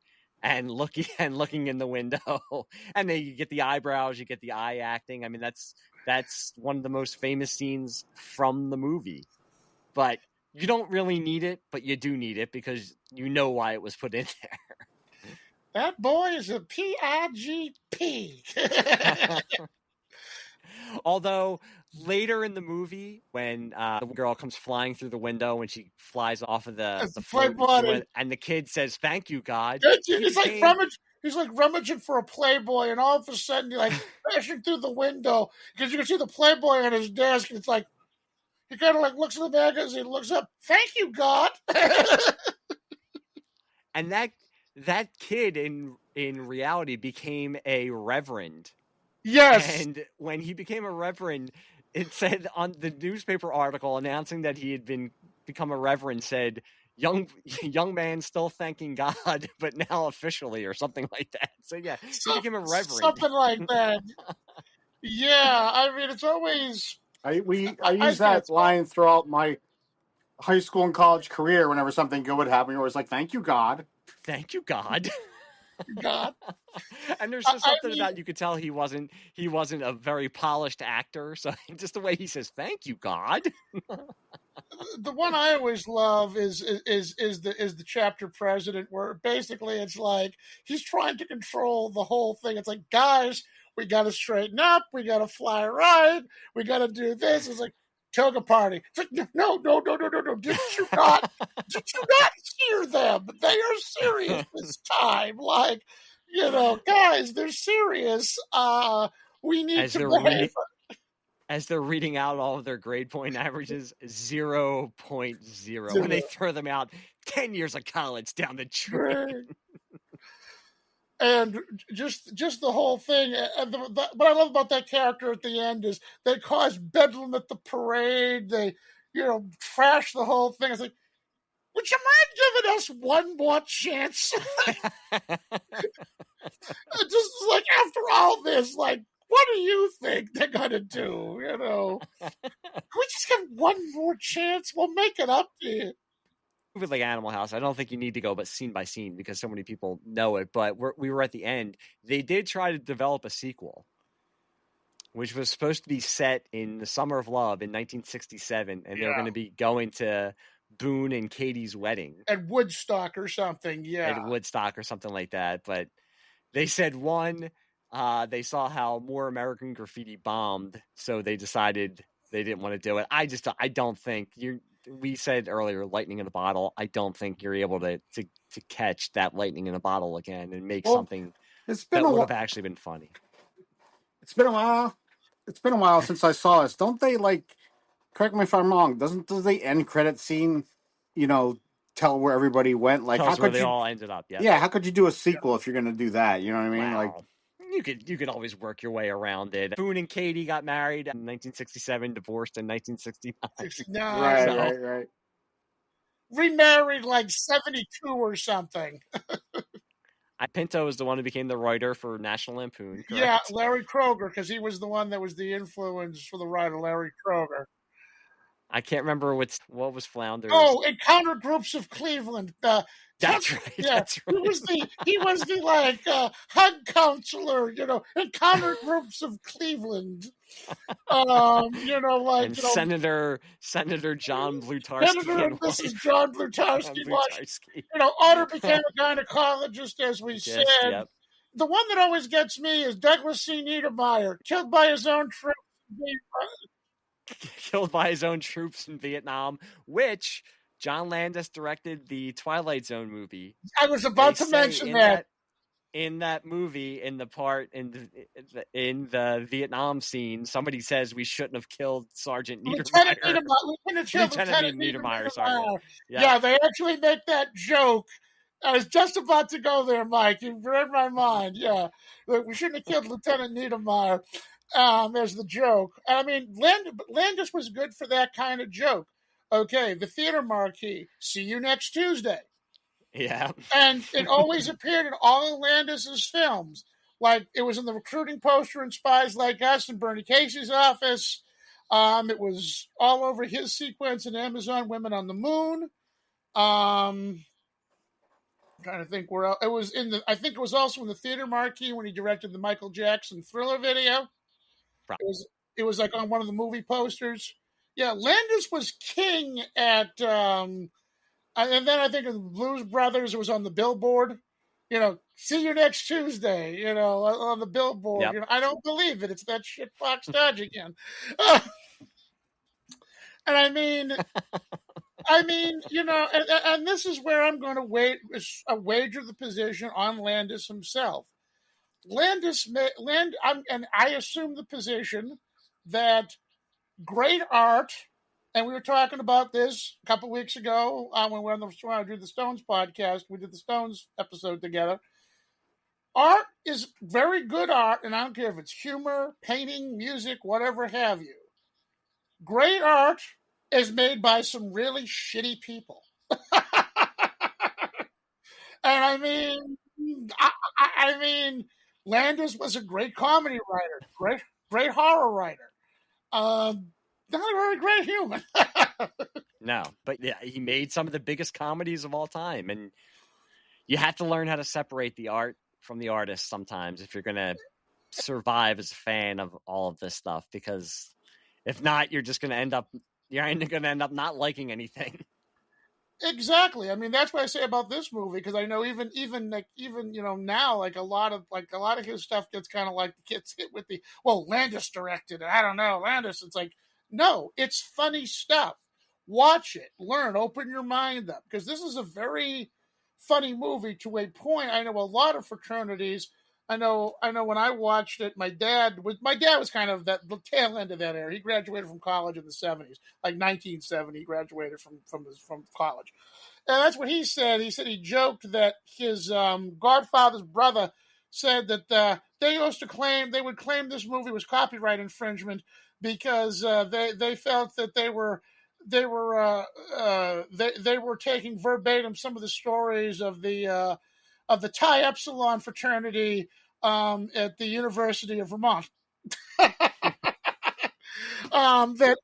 and looking in the window. And then you get the eyebrows, you get the eye acting. I mean, that's one of the most famous scenes from the movie. But you don't really need it, but you do need it because you know why it was put in there. That boy is a PIGP. Although later in the movie, when the girl comes flying through the window when she flies off of the float, and the kid says, "Thank you, God." He's rummaging for a Playboy, and all of a sudden he's crashing through the window because you can see the Playboy on his desk, and it's he kind of looks at the magazine, looks up, "Thank you, God." And that kid in reality became a reverend. Yes. And when he became a reverend, it said on the newspaper article announcing that he had become a reverend said, young man still thanking God, but now officially, or something like that. So he became a reverend. Something like that. Yeah, I mean, it's always... I use that line throughout my high school and college career. Whenever something good would happen, I was like, "Thank you, God." Thank you, God. God. And there's just something about, you could tell he wasn't a very polished actor. So just the way he says, "Thank you, God." The one I always love is the chapter president, where basically it's he's trying to control the whole thing. It's guys, We got to straighten up. We got to fly right. We got to do this. It's like, toga party. It's like, no. Did you not hear them? They are serious this time. Like, guys, they're serious. We need to behave. As they're reading out all of their grade point averages, 0.0. When they throw them out, 10 years of college down the drain. And just the whole thing. And what I love about that character at the end is they cause bedlam at the parade. They, trash the whole thing. It's like, would you mind giving us one more chance? Just like after all this, like, what do you think they're gonna do? Can we just get one more chance? We'll make it up to you. With like Animal House, I don't think you need to go but scene by scene because so many people know it. But we were at the end. They did try to develop a sequel, which was supposed to be set in the Summer of Love in 1967, and they were going to be going to Boone and Katie's wedding at Woodstock or something. Yeah, at Woodstock or something like that. But they said they saw how More American Graffiti bombed, so they decided they didn't want to do it. I don't think we said earlier, lightning in a bottle. I don't think you're able to catch that lightning in a bottle again and make something that would have actually been funny. It's been a while. It's been a while since I saw this. Don't they correct me if I'm wrong, does the end credit scene, tell where everybody went? Like, tells where they all ended up. Yeah, how could you do a sequel if you're going to do that? You know what I mean? Wow. Like, you could always work your way around it. Boone and Katie got married in 1967, divorced in 1969. Right. Remarried like 72 or something. Pinto is the one who became the writer for National Lampoon. Correct? Yeah, Larry Kroger, because he was the one that was the influence for the writer, Larry Kroger. I can't remember what was Flounders. Oh, Encounter Groups of Cleveland. That's right. Yeah, that's right. He was the hug counselor. Encounter Groups of Cleveland. Senator John Blutarski. Senator and Mrs. John Blutarski. Otter became a gynecologist, as we said. Yep. The one that always gets me is Douglas C. Niedermeyer, killed by his own troops. Killed by his own troops in Vietnam, which John Landis directed the Twilight Zone movie. I was about to mention that. In that movie, in the part in the Vietnam scene, somebody says we shouldn't have killed Sergeant Niedermeyer. Lieutenant Niedermeyer, sorry. Yeah, they actually make that joke. I was just about to go there, Mike. You read my mind. Yeah, we shouldn't have killed Lieutenant Niedermeyer. There's the joke. I mean, Landis was good for that kind of joke. Okay, the theater marquee. See you next Tuesday. Yeah. And it always appeared in all of Landis's films. Like, it was in the recruiting poster in Spies Like Us in Bernie Casey's office. It was all over his sequence in Amazon Women on the Moon. I'm trying to think where else. I think it was also in the theater marquee when he directed the Michael Jackson Thriller video. It was like on one of the movie posters. Yeah, Landis was king at, and then I think in Blues Brothers, it was on the billboard. See you next Tuesday, on the billboard. Yep. I don't believe it. It's that shit Fox Dodge again. And I mean, and this is where I'm going to wager the position on Landis himself. And I assume the position that great art, and we were talking about this a couple weeks ago when we were on the Stones podcast. We did the Stones episode together. Art is very good art, and I don't care if it's humor, painting, music, whatever have you. Great art is made by some really shitty people. And I mean, Landis was a great comedy writer, great horror writer. Not a very great human. No, but yeah, he made some of the biggest comedies of all time, and you have to learn how to separate the art from the artist sometimes if you're going to survive as a fan of all of this stuff, because if not, you're going to end up not liking anything. Exactly. I mean, that's what I say about this movie, because I know even now, like a lot of his stuff gets kind of like gets hit with the, well, Landis directed it. I don't know, Landis. It's like, no, it's funny stuff. Watch it, learn, open your mind up, because this is a very funny movie to a point. I know a lot of fraternities. I know when I watched it, my dad was kind of the tail end of that era. He graduated from college in the 70s, like 1970. He graduated from college, and that's what he said. He said he joked that his godfather's brother said that they would claim this movie was copyright infringement because they felt that they were taking verbatim some of the stories of the Chi Epsilon fraternity at the University of Vermont. That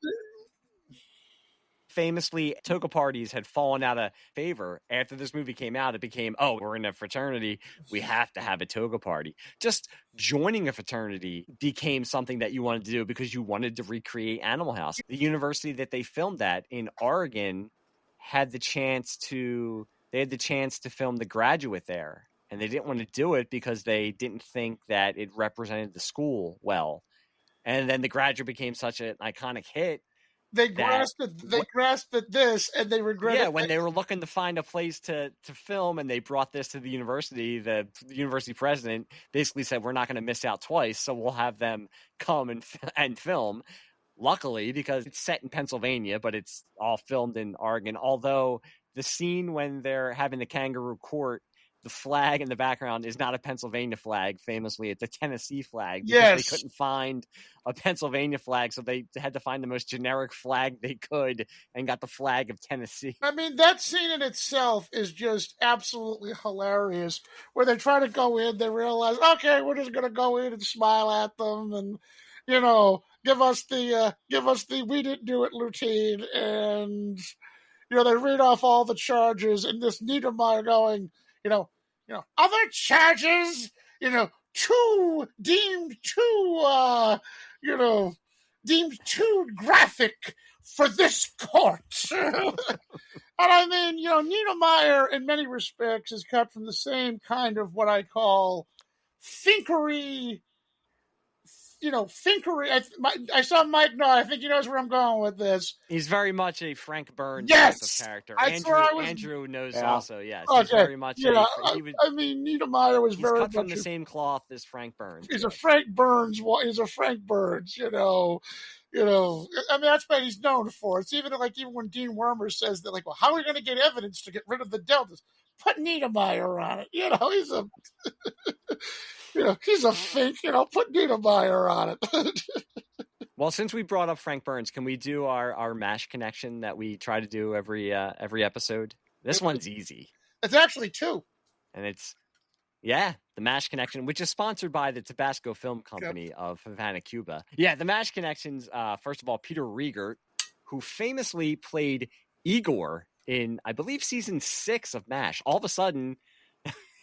famously, toga parties had fallen out of favor after this movie came out. It became, oh, we're in a fraternity, we have to have a toga party. Just joining a fraternity became something that you wanted to do because you wanted to recreate Animal House. The university that they filmed at in Oregon had the chance to film The Graduate there, and they didn't want to do it because they didn't think that it represented the school well. And then The Graduate became such an iconic hit. They grasped at this, and they regretted. Yeah, when they were looking to find a place to film, and they brought this to the university, the university president basically said, "We're not going to miss out twice, so we'll have them come and film." Luckily, because it's set in Pennsylvania, but it's all filmed in Oregon. Although the scene when they're having the kangaroo court, the flag in the background is not a Pennsylvania flag. Famously, it's a Tennessee flag. Because they couldn't find a Pennsylvania flag, so they had to find the most generic flag they could and got the flag of Tennessee. I mean, that scene in itself is just absolutely hilarious. Where they try to go in, they realize, okay, we're just going to go in and smile at them, and give us the "we didn't do it" routine, and they read off all the charges, and this Niedermeyer going, other charges, deemed too graphic for this court. And I mean, Niedermeyer in many respects is cut from the same kind of what I call finkery. I saw Mike nod. I think he knows where I'm going with this. He's very much a Frank Burns type of character. Andrew knows also, yes. Okay. He's very much Niedermeyer was very cut from the same cloth as Frank Burns. He's a Frank Burns. I mean, that's what he's known for. It's even when Dean Wormer says that, well, how are we going to get evidence to get rid of the deltas? Put Niedermeyer on it. He's a... he's a fink, put Niedermeyer on it. Well, since we brought up Frank Burns, can we do our MASH connection that we try to do every episode? This one's easy. It's actually two. And it's, the MASH connection, which is sponsored by the Tabasco Film Company of Havana, Cuba. Yeah, the MASH connections, first of all, Peter Riegert, who famously played Igor in, I believe, season 6 of MASH. All of a sudden,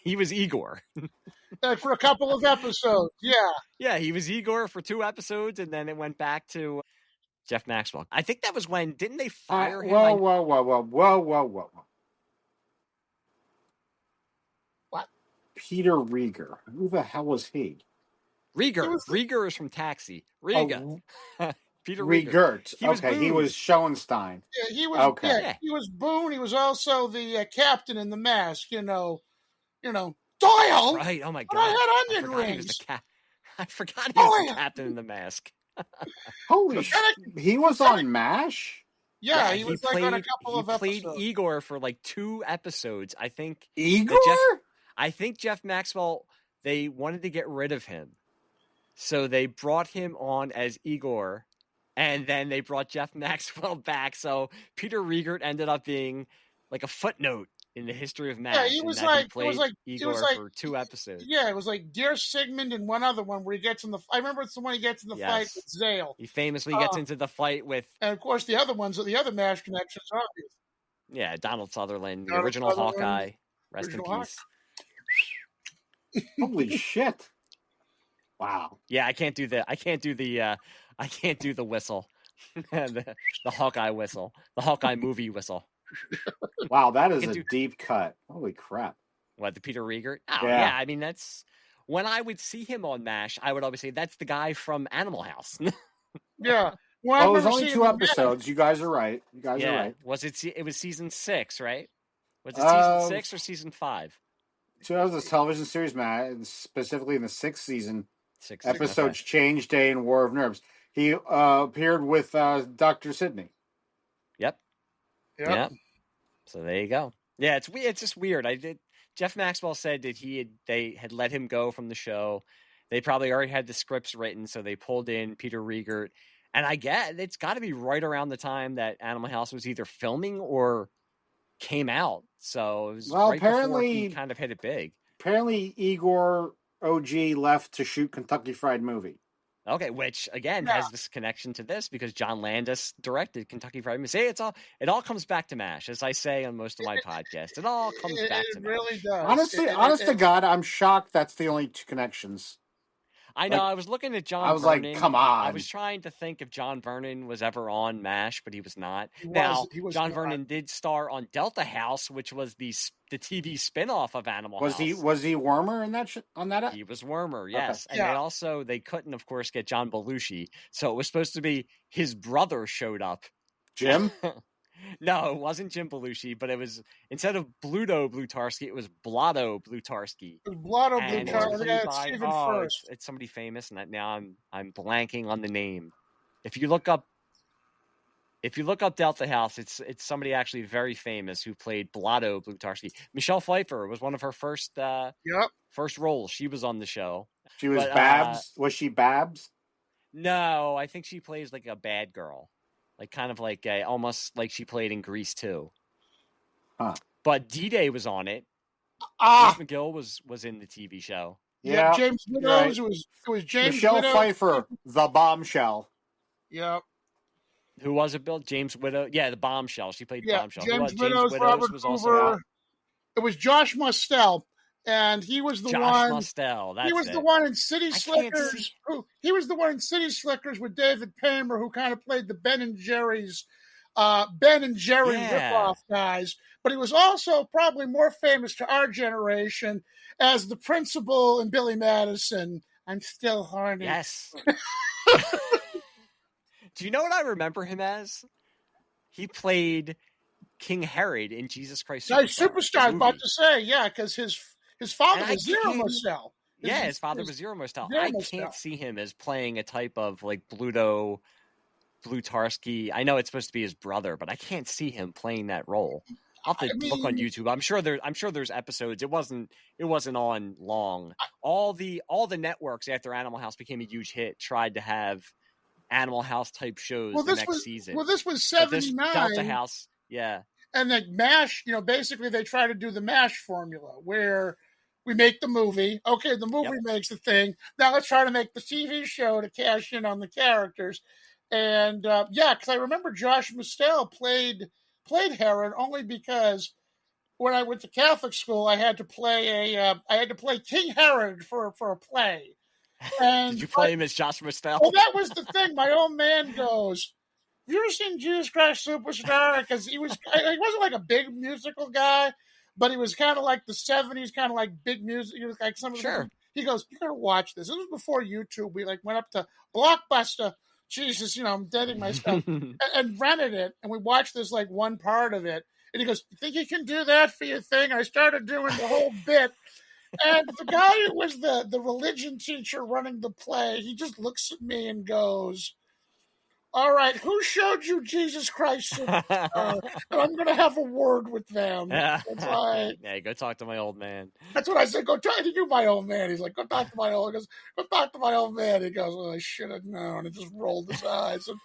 he was Igor. For a couple of episodes, yeah. Yeah, he was Igor for 2 episodes, and then it went back to Jeff Maxwell. I think that was when, didn't they fire him? Whoa. What? Peter Rieger. Who the hell was he? Rieger is from Taxi. Rieger. Oh, Peter Riegert. Okay, he was Schoenstein. Yeah, he was. Okay. Yeah, he was Boone. He was also the captain in The Mask. Doyle. Right. Oh my God. I had onion rings. I forgot he was the captain in The Mask. Holy shit! He was on MASH. Yeah, he was on a couple of episodes. He played Igor for 2 episodes. I think Igor. I think Jeff Maxwell. They wanted to get rid of him, so they brought him on as Igor, and then they brought Jeff Maxwell back. So Peter Riegert ended up being a footnote in the history of MASH. Yeah, he was Igor for 2 episodes. Yeah, it was Dear Sigmund and one other one where he gets in the. I remember it's the one he gets in the fight with Zale. He famously gets into the fight with, and of course the other ones, the other MASH connections are obvious. Yeah, Donald Sutherland, the original Hawkeye. Rest in peace. Holy shit! Wow. Yeah, I can't do the whistle, the Hawkeye whistle, the Hawkeye movie whistle. Wow, that is can a do- deep cut. Holy crap. What, the Peter Riegert? Oh, Yeah. yeah. I mean, that's when I would see him on MASH, I would always say, that's the guy from Animal House. Yeah. Well, I Well, it was remember only seeing 2 the episodes. You guys are right. You guys are Yeah. right. It was season 6, right? Was it season 6 or season 5? So that was a television series, Matt, specifically in the 6th season. 6 Episodes okay. Change Day and War of Nerves. He appeared with Dr. Sidney. Yep. So there you go. Yeah, it's just weird. Jeff Maxwell said that they had let him go from the show. They probably already had the scripts written, so they pulled in Peter Riegert. And I get it's got to be right around the time that Animal House was either filming or came out. So it was right before he kind of hit it big. Apparently, Igor OG left to shoot Kentucky Fried Movie. Okay, which again has this connection to this because John Landis directed Kentucky Fried Movie. See, it all comes back to MASH, as I say on most of my podcasts. It all comes back to MASH. It really does. Honest to God, I'm shocked that's the only 2 connections. I know. I was looking at John. I was Vernon. like, come on. I was trying to think if John Vernon was ever on MASH, but he was not. He was John not. Vernon did star on Delta House, which was the TV spinoff of Animal House. Was he Wormer in that on that? He was Wormer, yes. Okay. And they couldn't, of course, get John Belushi, so it was supposed to be his brother showed up. Jim? No, it wasn't Jim Belushi, but it was, instead of Bluto Blutarski, it was Blotto Blutarski. It was Blotto Blutarski. It's somebody famous, and now I'm blanking on the name. If you look up Delta House, it's somebody actually very famous who played Blotto Blutarski. Michelle Pfeiffer was one of her first roles. She was on the show. She was Babs. Was she Babs? No, I think she plays like a bad girl. Like kind of like almost like she played in Grease too. Huh. But D-Day was on it. Bruce McGill was in the TV show. Yeah, James Widows. Right. It was James Michelle Pfeiffer, the bombshell. Yep. Who was it, Bill? James Widow? Yeah, the bombshell. She played bombshell. James Widows, Robert was Hoover. Also it was Josh Mustel. And he was the one. Mustel, he was the one in City Slickers. He was the one in City Slickers with David Paymer, who kind of played the Ben and Jerry ripoff guys. But he was also probably more famous to our generation as the principal in Billy Madison. I'm still horny. Yes. Do you know what I remember him as? He played King Herod in Jesus Christ Superstar. I was about to say, because his father was Zero Mostel. His father was Zero Mostel. I can't see him as playing a type of like Blutarski. I know it's supposed to be his brother, but I can't see him playing that role. I'll have to look on YouTube. I'm sure there's episodes. It wasn't on long. All the networks after Animal House became a huge hit tried to have Animal House type shows next season. Well, this was 79. Delta House, yeah. And like MASH, basically they try to do the MASH formula where we make the movie. Okay, the movie makes the thing. Now let's try to make the TV show to cash in on the characters. And because I remember Josh Mustel played Herod only because when I went to Catholic school, I had to play King Herod for a play. And did you play him as Josh Mustel? Well, that was the thing. My old man goes, "Have you ever seen Jesus Christ Superstar?" Because he wasn't like a big musical guy, but he was kind of like the 70s, kind of like big music. He was like some of the. He goes, "You gotta watch this." This was before YouTube. We went up to Blockbuster. Jesus, I'm dating myself, and rented it, and we watched this one part of it. And he goes, "You think you can do that for your thing?" I started doing the whole bit. And the guy who was the religion teacher running the play, he just looks at me and goes, "All right, who showed you Jesus Christ? I'm going to have a word with them." Yeah, go talk to my old man. That's what I said. Go talk to you, my old man. He's like, "Go talk to my old." He goes, "Go talk to my old man." He goes, "Oh, I should have known." And just rolled his eyes and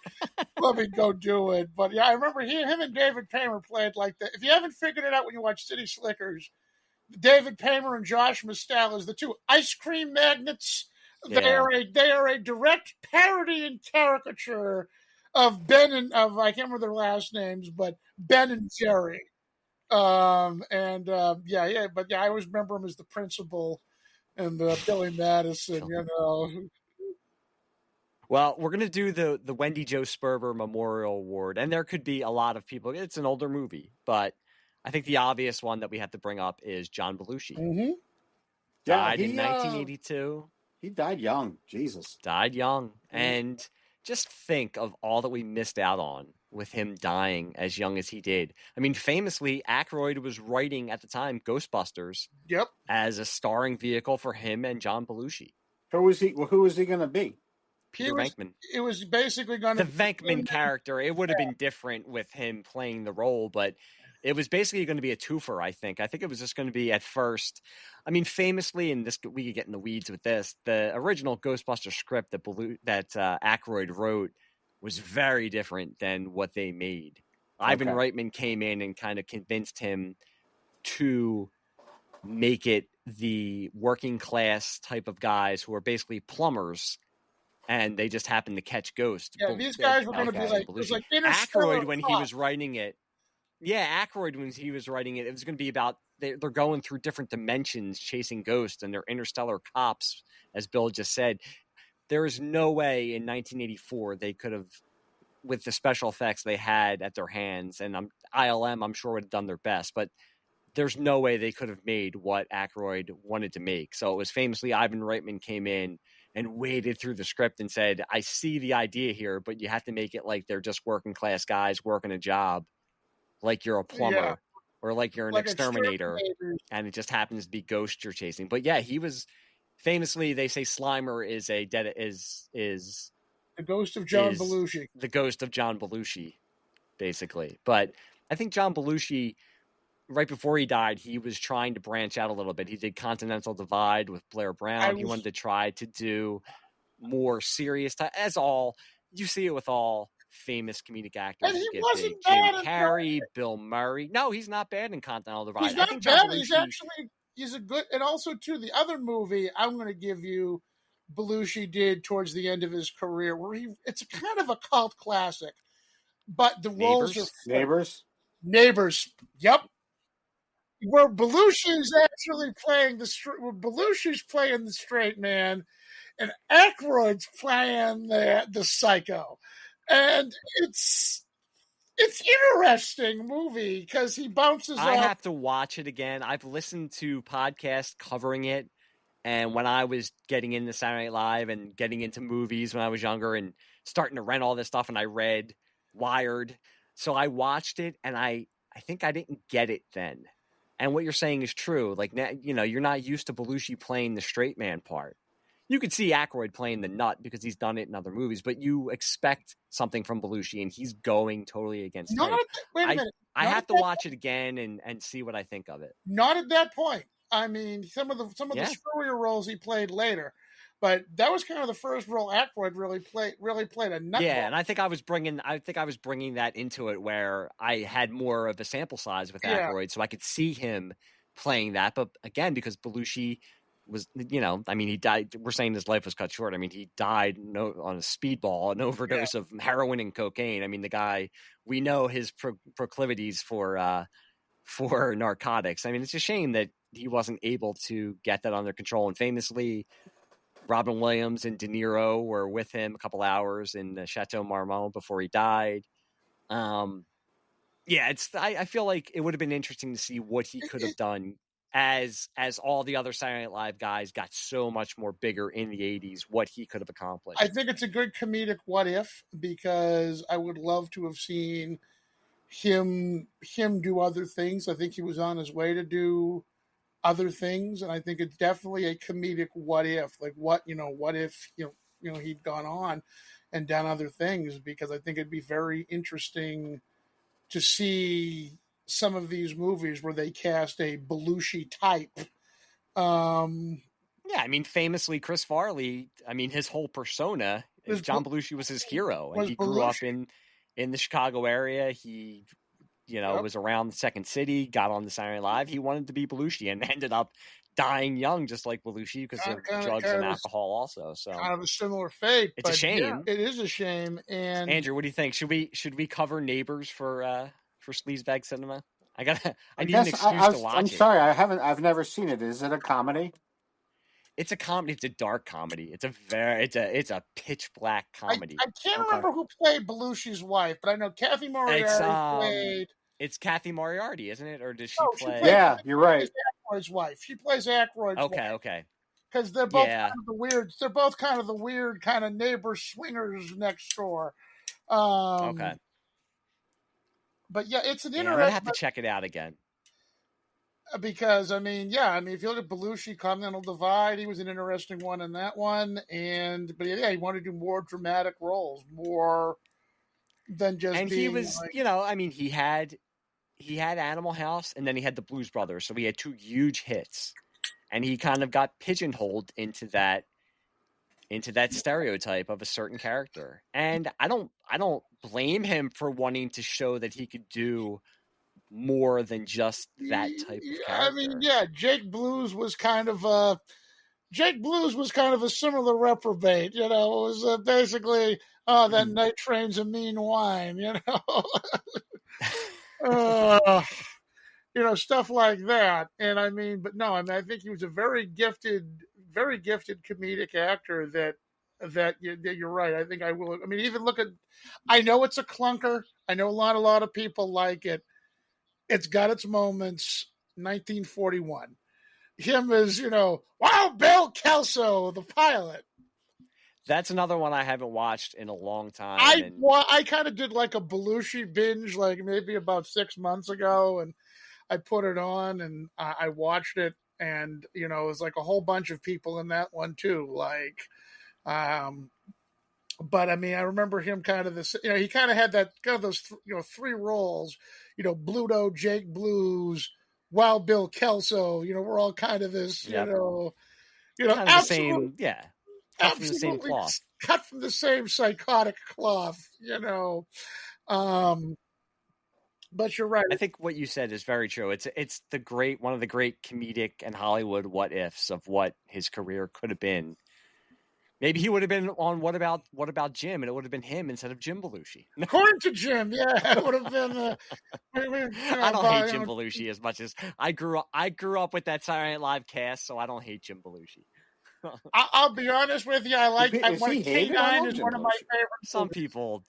let me go do it. But yeah, I remember him and David Paymer played like that. If you haven't figured it out when you watch City Slickers, David Paymer and Josh Mustel is the two ice cream magnates. Yeah. They are a direct parody and caricature of I can't remember their last names, but Ben and Jerry. I always remember him as the principal and Billy Madison. Well, we're gonna do the Wendy Jo Sperber Memorial Award, and there could be a lot of people. It's an older movie, but I think the obvious one that we have to bring up is John Belushi. Mm-hmm. Yeah, Died in 1982. He died young. Jesus. Died young, and just think of all that we missed out on with him dying as young as he did. I mean, famously, Aykroyd was writing at the time Ghostbusters Yep. as a starring vehicle for him and John Belushi. Who was he going to be? Peter Venkman. It was basically going to the Venkman character. It would have been different with him playing the role, but it was basically going to be a twofer. I think it was just going to be at first. I mean, famously, and this we could get in the weeds with this. The original Ghostbuster script that Aykroyd wrote was very different than what they made. Okay. Ivan Reitman came in and kind of convinced him to make it the working class type of guys who are basically plumbers. And they just happened to catch ghosts. Yeah, these guys were going to be like Aykroyd when he was writing it. Yeah, Aykroyd when he was writing it, it was going to be about they're going through different dimensions, chasing ghosts, and they're interstellar cops, as Bill just said. There is no way in 1984 they could have, with the special effects they had at their hands, and ILM I'm sure would have done their best, but there's no way they could have made what Aykroyd wanted to make. So it was famously Ivan Reitman came in and waded through the script and said, I see the idea here, but you have to make it like they're just working class guys working a job, like you're a plumber or like you're an exterminator, and it just happens to be ghosts you're chasing. But yeah, he was famously, they say Slimer is the ghost of John Belushi. The ghost of John Belushi, basically. But I think John Belushi, right before he died, he was trying to branch out a little bit. He did Continental Divide with Blair Brown. He wanted to try to do more serious as all you see it with all famous comedic actors. And he wasn't bad. Jim Carrey, Bill Murray. No, he's not bad in Continental Divide. He's not bad. Belushi, he's a good. And also, too, the other movie I'm going to give you, Belushi did towards the end of his career, where it's kind of a cult classic, but the roles are Neighbors. Yep. Where Belushi's actually playing Belushi's playing the straight man, and Aykroyd's playing the psycho, and it's interesting movie because he bounces. I have to watch it again. I've listened to podcasts covering it, and when I was getting into Saturday Night Live and getting into movies when I was younger and starting to rent all this stuff, and I read Wired, so I watched it, and I think I didn't get it then. And what you're saying is true. Like, now, you're not used to Belushi playing the straight man part. You could see Aykroyd playing the nut because he's done it in other movies, but you expect something from Belushi, and he's going totally against it. Wait a minute. I have to watch it again and see what I think of it. Not at that point. I mean, some of the screwier roles he played later, but that was kind of the first role Aykroyd really played a nut. Yeah, and I think I was bringing that into it where I had more of a sample size with Aykroyd, so I could see him playing that. But again, because Belushi was, I mean, he died. We're saying his life was cut short. I mean, he died on a speedball, an overdose of heroin and cocaine. I mean, the guy, we know his proclivities for narcotics. I mean, it's a shame that he wasn't able to get that under control. And famously, Robin Williams and De Niro were with him a couple hours in the Chateau Marmont before he died. I feel like it would have been interesting to see what he could have done as all the other Saturday Night Live guys got so much more bigger in the 80s, what he could have accomplished. I think it's a good comedic what if, because I would love to have seen him do other things. I think he was on his way to do other things, and I think it's definitely a comedic what if, like what if he'd gone on and done other things, because I think it'd be very interesting to see some of these movies where they cast a Belushi type. I mean, famously, Chris Farley, I mean, his whole persona is John Belushi was his hero, and he grew up in the Chicago area. He was around the Second City, got on the Saturday Night Live. He wanted to be Belushi and ended up dying young, just like Belushi, because of drugs and alcohol also. So kind of a similar fate. It's a shame. Yeah, it is a shame. And Andrew, what do you think? Should we cover Neighbors for Sleazebag Cinema? I need an excuse to watch it. I'm sorry, I've never seen it. Is it a comedy? It's a comedy. It's a dark comedy. It's a pitch black comedy. I can't remember who played Belushi's wife, but I know Kathy Moriarty played. It's Kathy Moriarty, isn't it? Or does she No, play? Yeah, you're right. Aykroyd's wife. She plays Aykroyd's wife. Okay. Because they're both Yeah. kind of the weird. They're both kind of the weird kind of neighbor swingers next door. Okay. But yeah, it's an I'm interesting. gonna have to check it out again. Because if you look at Belushi, Continental Divide, he was an interesting one in that one, but he wanted to do more dramatic roles, more than just. And he was, he had Animal House, and then he had the Blues Brothers, so he had two huge hits, and he kind of got pigeonholed into that stereotype of a certain character. And I don't blame him for wanting to show that he could do more than just that type of character. Jake Blues was kind of a similar reprobate. It was basically, that night train's a mean wine. Stuff like that. And I think he was a very gifted comedic actor. That you're right. I think I will. Even look at. I know it's a clunker. I know a lot of people like it. It's got its moments. 1941. Him as, Wild Bill Kelso, the pilot. That's another one I haven't watched in a long time. I kind of did like a Belushi binge, like maybe about 6 months ago, and I put it on and I watched it, and it was like a whole bunch of people in that one too. But I remember him kind of this. He kind of had that kind of those three roles. Bluto, Jake Blues, Wild Bill Kelso. We're all kind of this. Yep. Kind of the same. Yeah. Cut from the same cloth. Cut from the same psychotic cloth. But you're right. I think what you said is very true. It's one of the great comedic and Hollywood what ifs of what his career could have been. Maybe he would have been on What About Jim, and it would have been him instead of Jim Belushi. According to Jim, yeah, it would have been. I don't hate Jim Belushi as much as I grew up with that Saturday Night Live cast, so I don't hate Jim Belushi. I'll be honest with you. I K-9 is one of my favorites. Some people.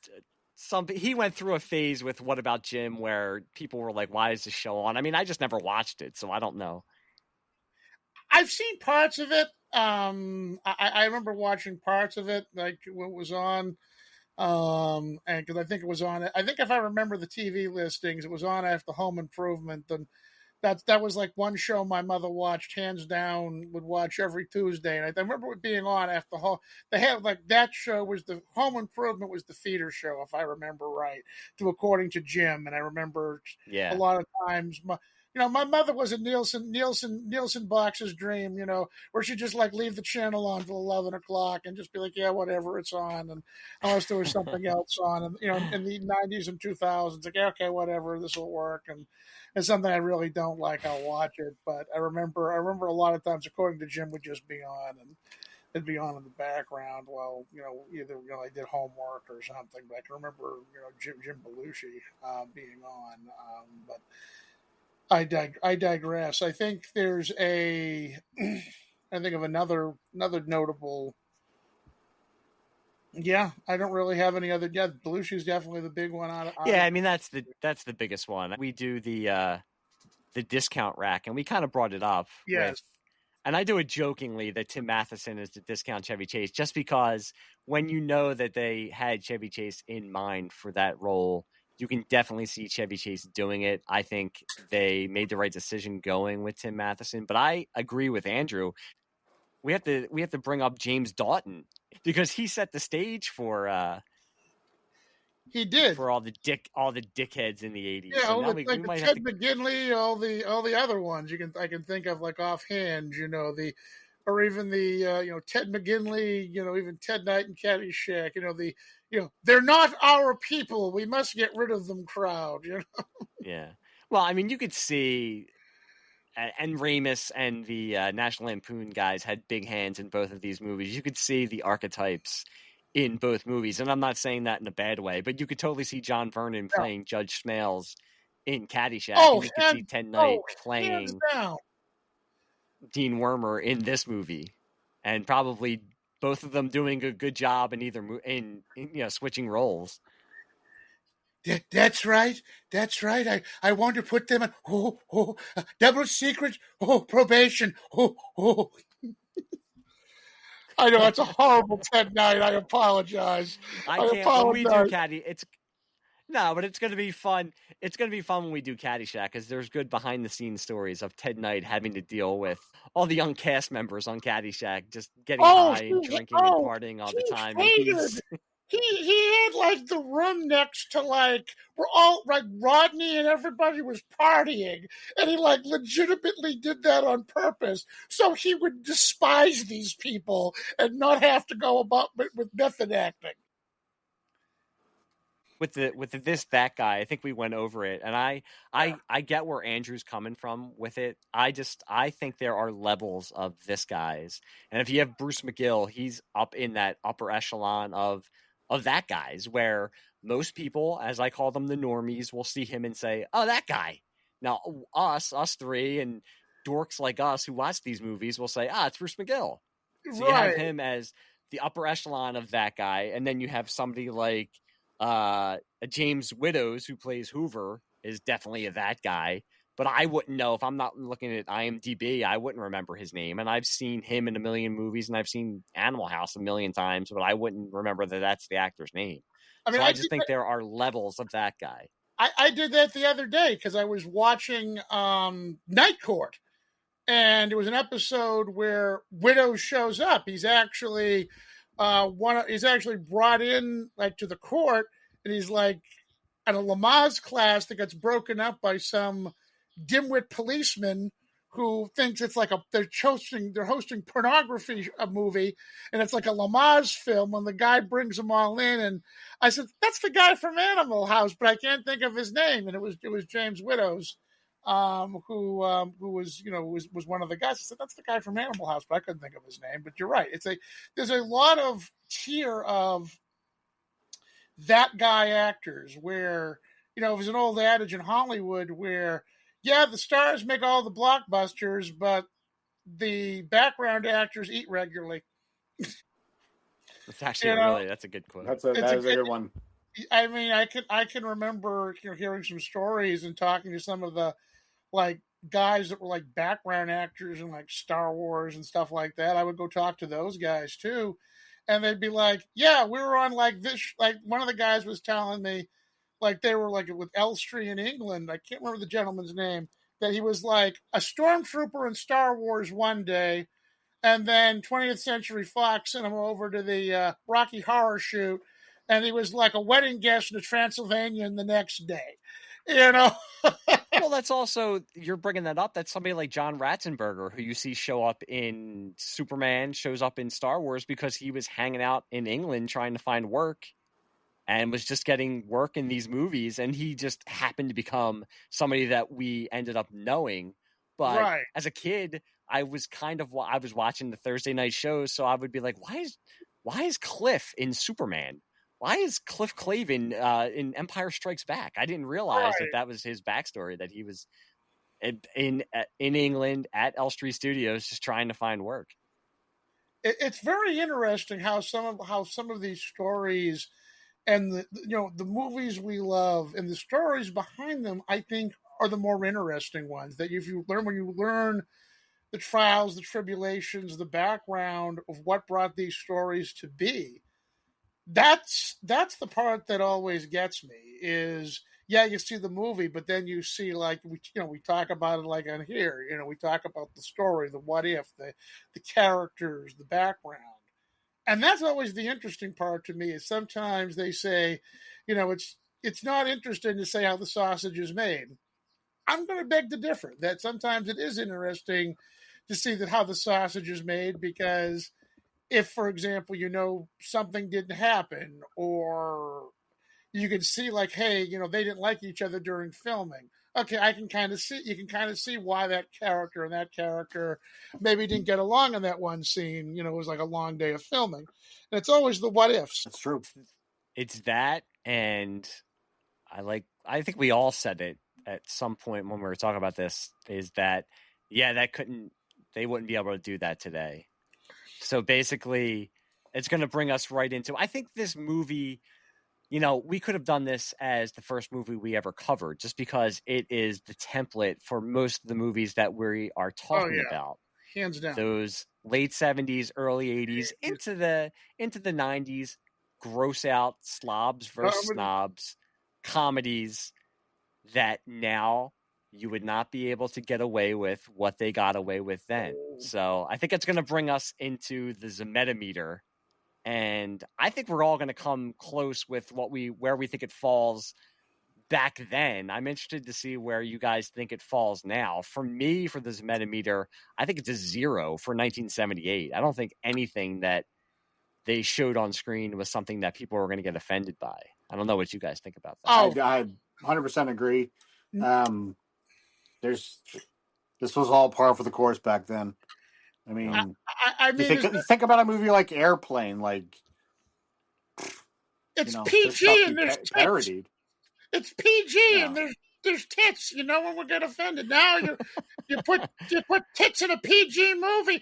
He went through a phase with What About Jim where people were like, "Why is this show on?" I just never watched it, so I don't know. I've seen parts of it. I remember watching parts of it, like when it was on, and because I think it was on. I think if I remember the TV listings, it was on after Home Improvement, and that was like one show my mother watched hands down. Would watch every Tuesday, and I remember it being on after home. They had like that show was the Home Improvement was the feeder show, if I remember right, according to Jim. And I remember a lot of times. My mother was a Nielsen box's dream, where she'd just like leave the channel on till 11 o'clock and just be like, yeah, whatever, it's on. And unless there was something else on, and, in the 90s and 2000s, like, yeah, okay, whatever, this will work. And it's something I really don't like, I'll watch it. But I remember a lot of times, according to Jim, would just be on, and it'd be on in the background while, either, I did homework or something. But I can remember, Jim Belushi being on. But I digress. I think there's I think of another notable. Yeah, I don't really have any other. Yeah, Belushi's definitely the big one. That's the biggest one. We do the discount rack, and we kind of brought it up. Yes. And I do it jokingly that Tim Matheson is the discount Chevy Chase, just because when you know that they had Chevy Chase in mind for that role, you can definitely see Chevy Chase doing it. I think they made the right decision going with Tim Matheson, but I agree with Andrew. We have to bring up James Doughton because he set the stage for. He did for all the dickheads in the 80s. Yeah, so like Ted McGinley, all the other ones I can think of like offhand. Or even the Ted McGinley, even Ted Knight and Caddyshack. They're not our people. We must get rid of them. Crowd. Yeah. Well, you could see, and Ramis and the National Lampoon guys had big hands in both of these movies. You could see the archetypes in both movies, and I'm not saying that in a bad way, but you could totally see John Vernon playing Judge Smails in Caddyshack. And you could see Ted Knight playing Dean Wormer in this movie. and probably both of them doing a good job in either switching roles. That's right. That's right. I want to put them on double secret probation. I know it's a horrible Ted night. I apologize. I can't. When we do Caddy, but it's going to be fun. It's going to be fun when we do Caddyshack because there's good behind the scenes stories of Ted Knight having to deal with all the young cast members on Caddyshack just getting high and drinking and partying all the time. He had like the room next to we're all like Rodney and everybody was partying, and he like legitimately did that on purpose so he would despise these people and not have to go about with method acting. With that guy, I think we went over it, and I get where Andrew's coming from with it. I think there are levels of this guy's, and if you have Bruce McGill, he's up in that upper echelon of that guy's, where most people, as I call them, the normies, will see him and say, "Oh, that guy." Now, us three, and dorks like us who watch these movies will say, "Ah, it's Bruce McGill." So you have him as the upper echelon of that guy, and then you have somebody like James Widows, who plays Hoover, is definitely that guy. But I wouldn't know if I'm not looking at IMDb. I wouldn't remember his name. And I've seen him in a million movies, and I've seen Animal House a million times, but I wouldn't remember that that's the actor's name. I mean, so I just think there are levels of that guy. I did that the other day because I was watching Night Court, and it was an episode where Widows shows up. He's actually he's actually brought in to the court, and he's like at a Lamaze class that gets broken up by some dimwit policeman who thinks it's like they're hosting pornography movie, and it's like a Lamaze film. When the guy brings them all in, and I said, "That's the guy from Animal House," but I can't think of his name, and it was James Widows, who was one of the guys. I said, "That's the guy from Animal House," but I couldn't think of his name. But you're right. There's a lot of tier of that guy actors where there's an old adage in Hollywood where the stars make all the blockbusters, but the background actors eat regularly. It's actually that's a good quote. That is a good one. I mean, I can remember hearing some stories and talking to some of the guys that were background actors in Star Wars and stuff like that. I would go talk to those guys too, and they'd be like, "Yeah, we were on this." One of the guys was telling me, they were with Elstree in England. I can't remember the gentleman's name. That he was a stormtrooper in Star Wars one day, and then 20th Century Fox sent him over to the Rocky Horror shoot, and he was a wedding guest in the Transylvanian the next day. Well, that's also, you're bringing that up. That's somebody like John Ratzenberger, who you see show up in Superman, shows up in Star Wars because he was hanging out in England trying to find work and was just getting work in these movies. And he just happened to become somebody that we ended up knowing. But as a kid, I was watching the Thursday night shows. So I would be like, why is Cliff in Superman? Why is Cliff Clavin in Empire Strikes Back? I didn't realize that was his backstory, that he was in England at Elstree Studios just trying to find work. It's very interesting how some of these stories and the movies we love and the stories behind them, I think, are the more interesting ones. That when you learn the trials, the tribulations, the background of what brought these stories to be. That's the part that always gets me is, you see the movie, but then you see we talk about it on here, we talk about the story, the what if, the characters, the background. And that's always the interesting part to me is sometimes they say, it's not interesting to say how the sausage is made. I'm going to beg to differ that sometimes it is interesting to see how the sausage is made, because if, for example, something didn't happen, or you can see hey, they didn't like each other during filming. Okay, you can kind of see why that character and that character maybe didn't get along in that one scene. It was a long day of filming. And it's always the what ifs. That's true. It's that, and I think we all said it at some point when we were talking about this, is that, they wouldn't be able to do that today. So basically, it's going to bring us right into. I think this movie, we could have done this as the first movie we ever covered, just because it is the template for most of the movies that we are talking about. Hands down. Those late 70s, early 80s, into the 90s, gross out slobs versus snobs comedies that now you would not be able to get away with what they got away with then. So I think it's going to bring us into the Zmed-O-Meter, and I think we're all going to come close with where we think it falls back then. I'm interested to see where you guys think it falls now. For me, for the Zmed-O-Meter, I think it's a 0 for 1978. I don't think anything that they showed on screen was something that people were going to get offended by. I don't know what you guys think about that. I 100% agree. This was all par for the course back then. I mean, think about a movie like Airplane, like it's PG and there's parodied. It's PG and there's tits. When we get offended. Now you put tits in a PG movie.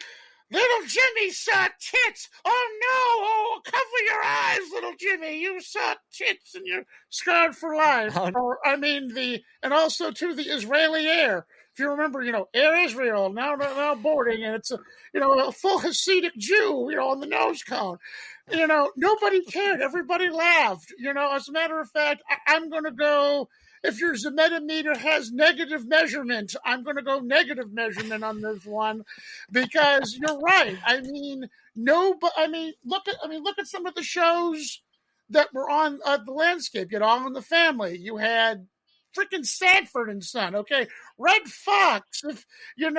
Little Jimmy saw tits. Oh no! Oh, cover your eyes, little Jimmy. You saw tits and you're scarred for life. And also too the Israeli Air. If you remember, Air Israel now boarding, and it's a full Hasidic Jew, on the nose cone. Nobody cared. Everybody laughed. As a matter of fact, I'm going to go. If your Zmed-O-Meter has negative measurement, I'm going to go negative measurement on this one, because you're right. Look at some of the shows that were on the landscape. You had All in the Family. You had freaking Sanford and Son. Okay, Red Fox. If you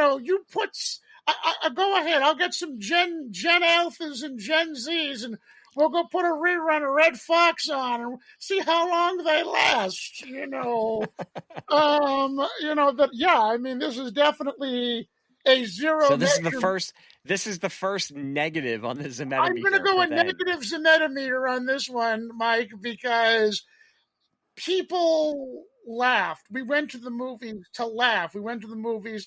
put, go ahead. I'll get some Gen Alphas and Gen Zs and we'll go put a rerun of Red Fox on and see how long they last. This is definitely a 0. So this is the first negative on the Zmed-O-Meter. I'm going to go a negative Zmed-O-Meter on this one, Mike, because people laughed. We went to the movies to laugh. We went to the movies.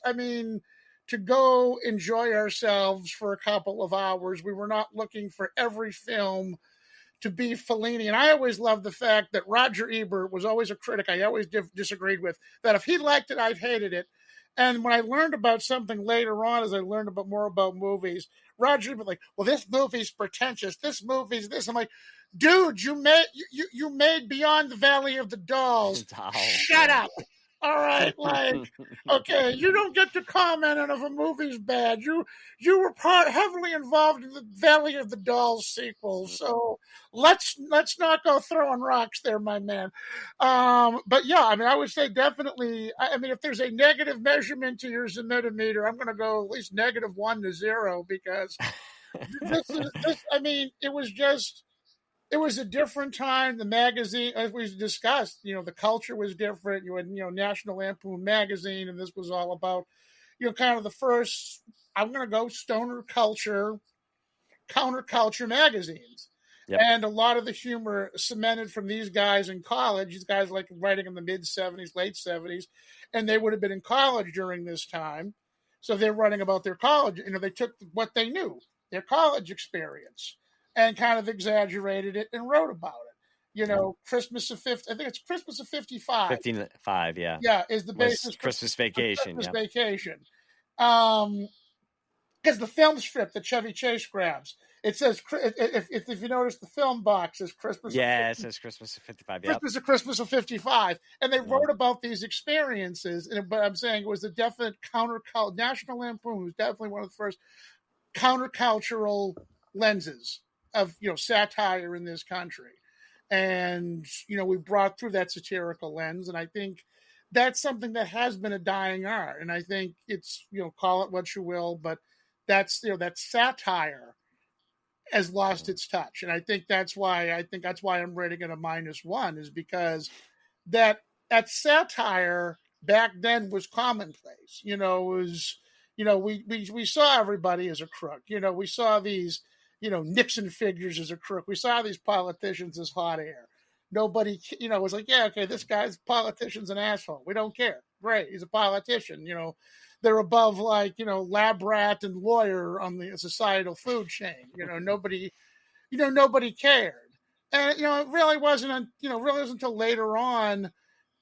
To go enjoy ourselves for a couple of hours. We were not looking for every film to be Fellini. And I always loved the fact that Roger Ebert was always a critic I always disagreed with, that if he liked it, I hated it. And when I learned about something later on, as I learned more about movies, Roger Ebert like, well, this movie's pretentious. This movie's this. I'm like, dude, you made Beyond the Valley of the Dolls. Shut up. All right, okay, you don't get to comment on if a movie's bad. You were heavily involved in the Valley of the Dolls sequel, so let's not go throwing rocks there, my man. But yeah, I would say definitely. If there's a negative measurement to your Zmed-O-Meter, I'm going to go at least -1 to 0, because it was a different time. The magazine, as we discussed, the culture was different. You had, National Lampoon magazine, and this was all about, kind of the first, I'm going to go stoner culture, counterculture magazines. Yep. And a lot of the humor cemented from these guys in college, these guys like writing in the mid-'70s, late 70s, and they would have been in college during this time. So they're writing about their college. They took what they knew, their college experience, and kind of exaggerated it and wrote about it. Christmas of 50, I think it's Christmas of 55. 55, yeah. Yeah, is the basis. Christmas Vacation. Christmas Vacation. Because the film strip that Chevy Chase grabs, it says, if you notice, the film box says Christmas. Yeah, it says Christmas of 55. Yeah. Christmas of 55. And they wrote about these experiences. But I'm saying it was a definite National Lampoon was definitely one of the first countercultural lenses of satire in this country, and we brought through that satirical lens, and I think that's something that has been a dying art, and I think it's call it what you will, but that's that satire has lost its touch, and I think that's why I'm rating it a -1, is because that satire back then was commonplace. It was we saw everybody as a crook. We saw these. Nixon figures as a crook. We saw these politicians as hot air. Nobody, was like, yeah, okay, this guy's politician's an asshole. We don't care. Great, he's a politician. they're above, like, lab rat and lawyer on the societal food chain. Nobody cared. And, it really wasn't, until later on,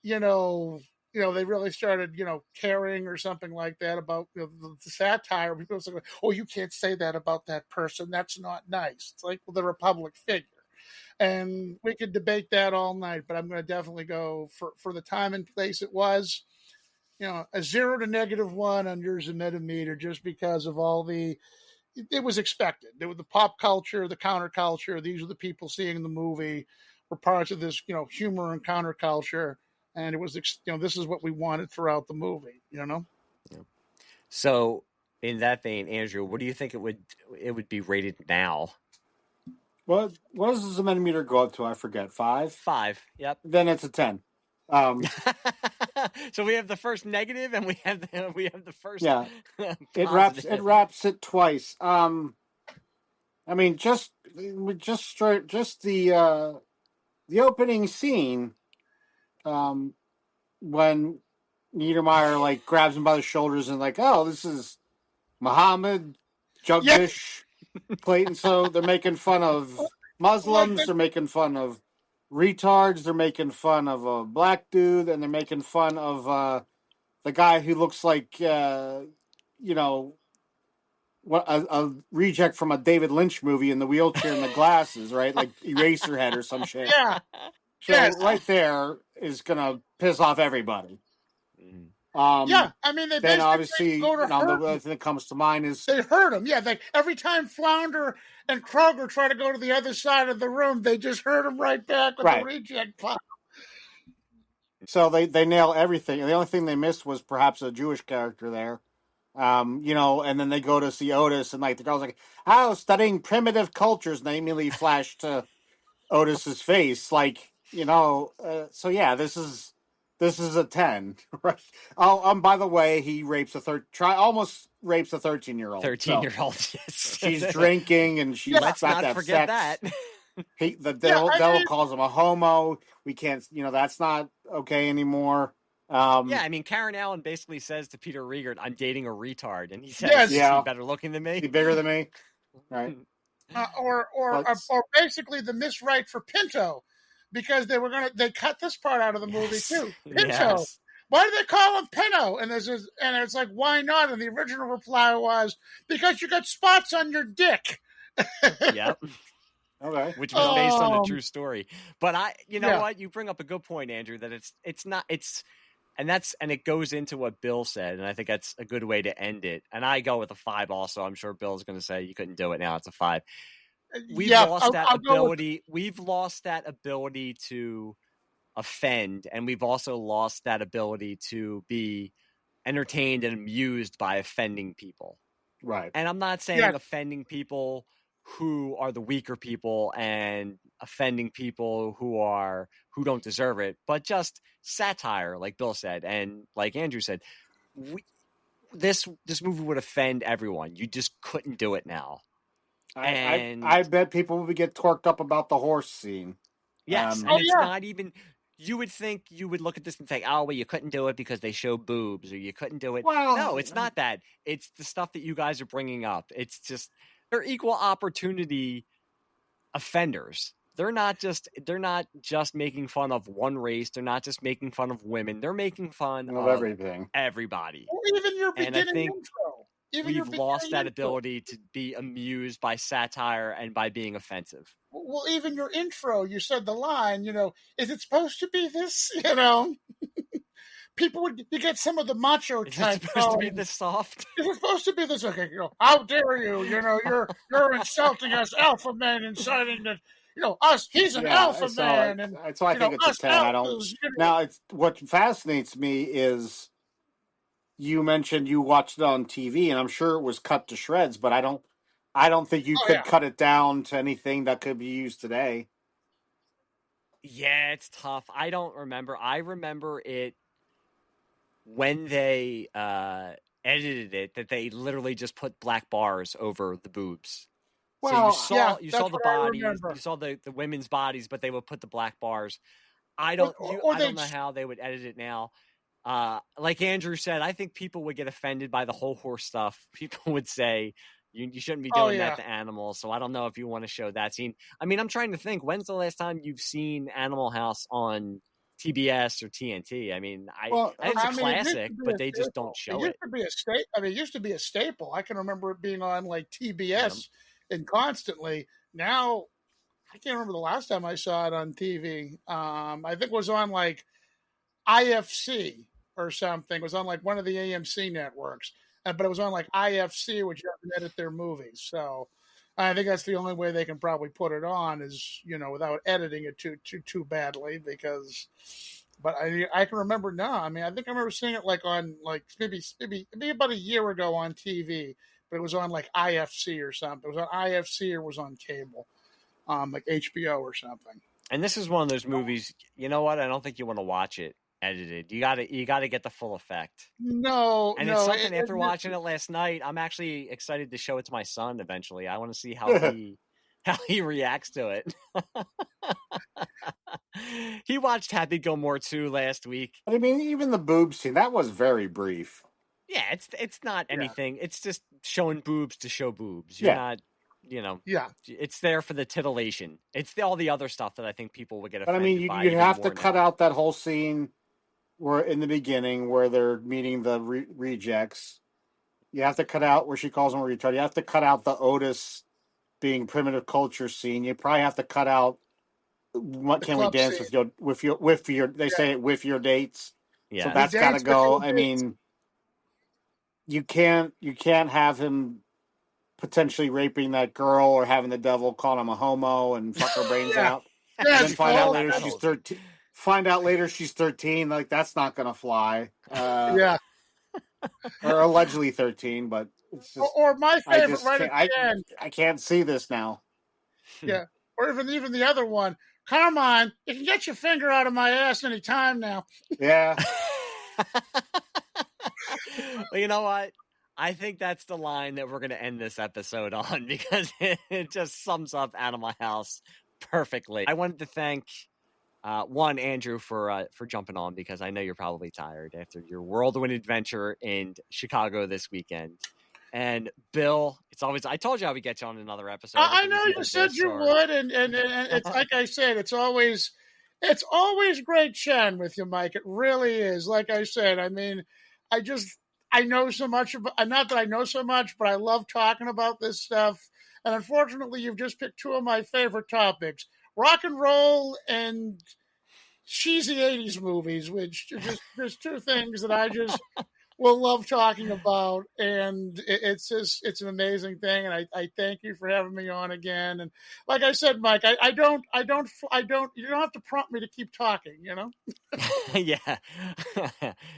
they really started, caring or something like that about the satire. People say, "Oh, you can't say that about that person. That's not nice." It's like, well, they're a public figure, and we could debate that all night. But I'm going to definitely go for the time and place it was. A 0 to -1 on your Zmed-O-Meter, just because of all the. It was expected. There was the pop culture, the counterculture. These are the people seeing the movie. Were parts of this, humor and counterculture. And it was, this is what we wanted throughout the movie, Yeah. So, in that vein, Andrew, what do you think it would be rated now? What does the Zmed-O-Meter go up to? I forget. 5? 5. Yep. Then it's a 10. So we have the first negative, and we have the first. Yeah, it positive. wraps it twice. I mean, just the opening scene, when Niedermeyer grabs him by the shoulders and oh, this is Muhammad, Jugdish, Clayton. So they're making fun of Muslims. They're making fun of retards. They're making fun of a black dude, and they're making fun of the guy who looks like what a reject from a David Lynch movie in the wheelchair and the glasses, right? Like Eraserhead or some shit. Yeah. So right there is gonna piss off everybody. Yeah, I mean, they then obviously go to hurt the other thing that comes to mind is they hurt him. Yeah, every time Flounder and Kroger try to go to the other side of the room, they just hurt him right back with the reject pop. So they nail everything. And the only thing they missed was perhaps a Jewish character there. And then they go to see Otis, and the girl's like, "Oh, studying primitive cultures," and they immediately flash to Otis's face, so yeah, this is a 10, right? Oh, by the way, he almost rapes a 13-year-old. 13-year-old, yes. She's drinking, and she's let's not forget sex. that. The devil calls him a homo. We can't, that's not okay anymore. Yeah, I mean, Karen Allen basically says to Peter Riegert, "I'm dating a retard," and he says, "Is he better looking than me? Is he bigger than me?" Right. Or basically the miswrite for Pinto, because they cut this part out of the movie too. Pinto. Yes. Why do they call him Pinto? And it's like, why not? And the original reply was, because you got spots on your dick. Yep. Okay. Which was based on a true story. But you know what? You bring up a good point, Andrew, that and it goes into what Bill said, and I think that's a good way to end it. And I go with a 5 also. I'm sure Bill's going to say you couldn't do it. Now it's a 5. We've lost that ability. We've lost that ability to offend, and we've also lost that ability to be entertained and amused by offending people. Right. And I'm not saying offending people who are the weaker people and offending people who don't deserve it, but just satire, like Bill said, and like Andrew said, this movie would offend everyone. You just couldn't do it now. I bet people would get torqued up about the horse scene. Yes, and it's not even. You would think you would look at this and think, "Oh, well, you couldn't do it because they show boobs, or you couldn't do it." Well, no, it's not that. It's the stuff that you guys are bringing up. It's just they're equal opportunity offenders. They're not just making fun of one race. They're not just making fun of women. They're making fun of everything, everybody. Well, even your beginning intro. We've lost that ability to be amused by satire and by being offensive. Well, even your intro, you said the line, is it supposed to be this? People you get some of the macho type. Is it supposed to be this soft? Is it supposed to be this? Okay, how dare you? You're insulting us alpha men, inciting that. Us. He's an alpha man, and so I think it's a 10. I don't. Now, what fascinates me is. You mentioned you watched it on TV, and I'm sure it was cut to shreds, but I don't think you could cut it down to anything that could be used today. Yeah, it's tough. I don't remember. I remember it when they edited it, that they literally just put black bars over the boobs. Well, so you saw the bodies, you saw the women's bodies, but they would put the black bars. I don't know how they would edit it now. like Andrew said, I think people would get offended by the whole horse stuff. People would say you shouldn't be doing that to animals. So I don't know if you want to show that scene. I mean, I'm trying to think, when's the last time you've seen Animal House on TBS or TNT? I mean, it's a classic, but they just don't show it. It used to be a staple. I can remember it being on like TBS and constantly. Now, I can't remember the last time I saw it on TV. I think it was on like IFC or something. It was on like one of the AMC networks, but it was on like IFC, which doesn't edit their movies. So I think that's the only way they can probably put it on is, without editing it too badly. But I can remember now. I mean, I think I remember seeing it like on like maybe about a year ago on TV, but it was on like IFC or something. It was on IFC or was on cable, like HBO or something. And this is one of those movies. You know what? I don't think you want to watch it edited. You got to get the full effect. It's something. After watching it last night, I'm actually excited to show it to my son eventually. I want to see how he reacts to it. He watched Happy Gilmore 2 last week. I mean, even the boob scene, that was very brief. Yeah, it's not anything. It's just showing boobs to show boobs. You're not, it's there for the titillation. It's all the other stuff that I think people would get offended by. But I mean, you have to cut out that whole scene where in the beginning where they're meeting the rejects. You have to cut out where she calls them a retard. You have to cut out the Otis being primitive culture scene. You probably have to cut out what can we dance scene. with your they say it with your dates. Yeah. So that's got to go. I mean, you can't have him potentially raping that girl or having the devil call him a homo and fuck her brains out. And then find out later she's 13. Find out later she's 13. Like, that's not going to fly. Or allegedly 13, but it's just, or my favorite I can't see this now. Yeah. Or even the other one. Come on, you can get your finger out of my ass any time now. Yeah. Well, you know what? I think that's the line that we're going to end this episode on because it just sums up Animal House perfectly. I wanted to thank Andrew for jumping on because I know you're probably tired after your whirlwind adventure in Chicago this weekend. And Bill, I told you I would get you on another episode. I know you said you would, and it's like I said, it's always great chatting with you, Mike. It really is. Like I said, I mean, I know so much about, not that I know so much, but I love talking about this stuff. And unfortunately, you've just picked two of my favorite topics: rock and roll and cheesy 80s movies, which there's two things that I just will love talking about, and it's an amazing thing, and I thank you for having me on again. And like I said, Mike, you don't have to prompt me to keep talking, Yeah.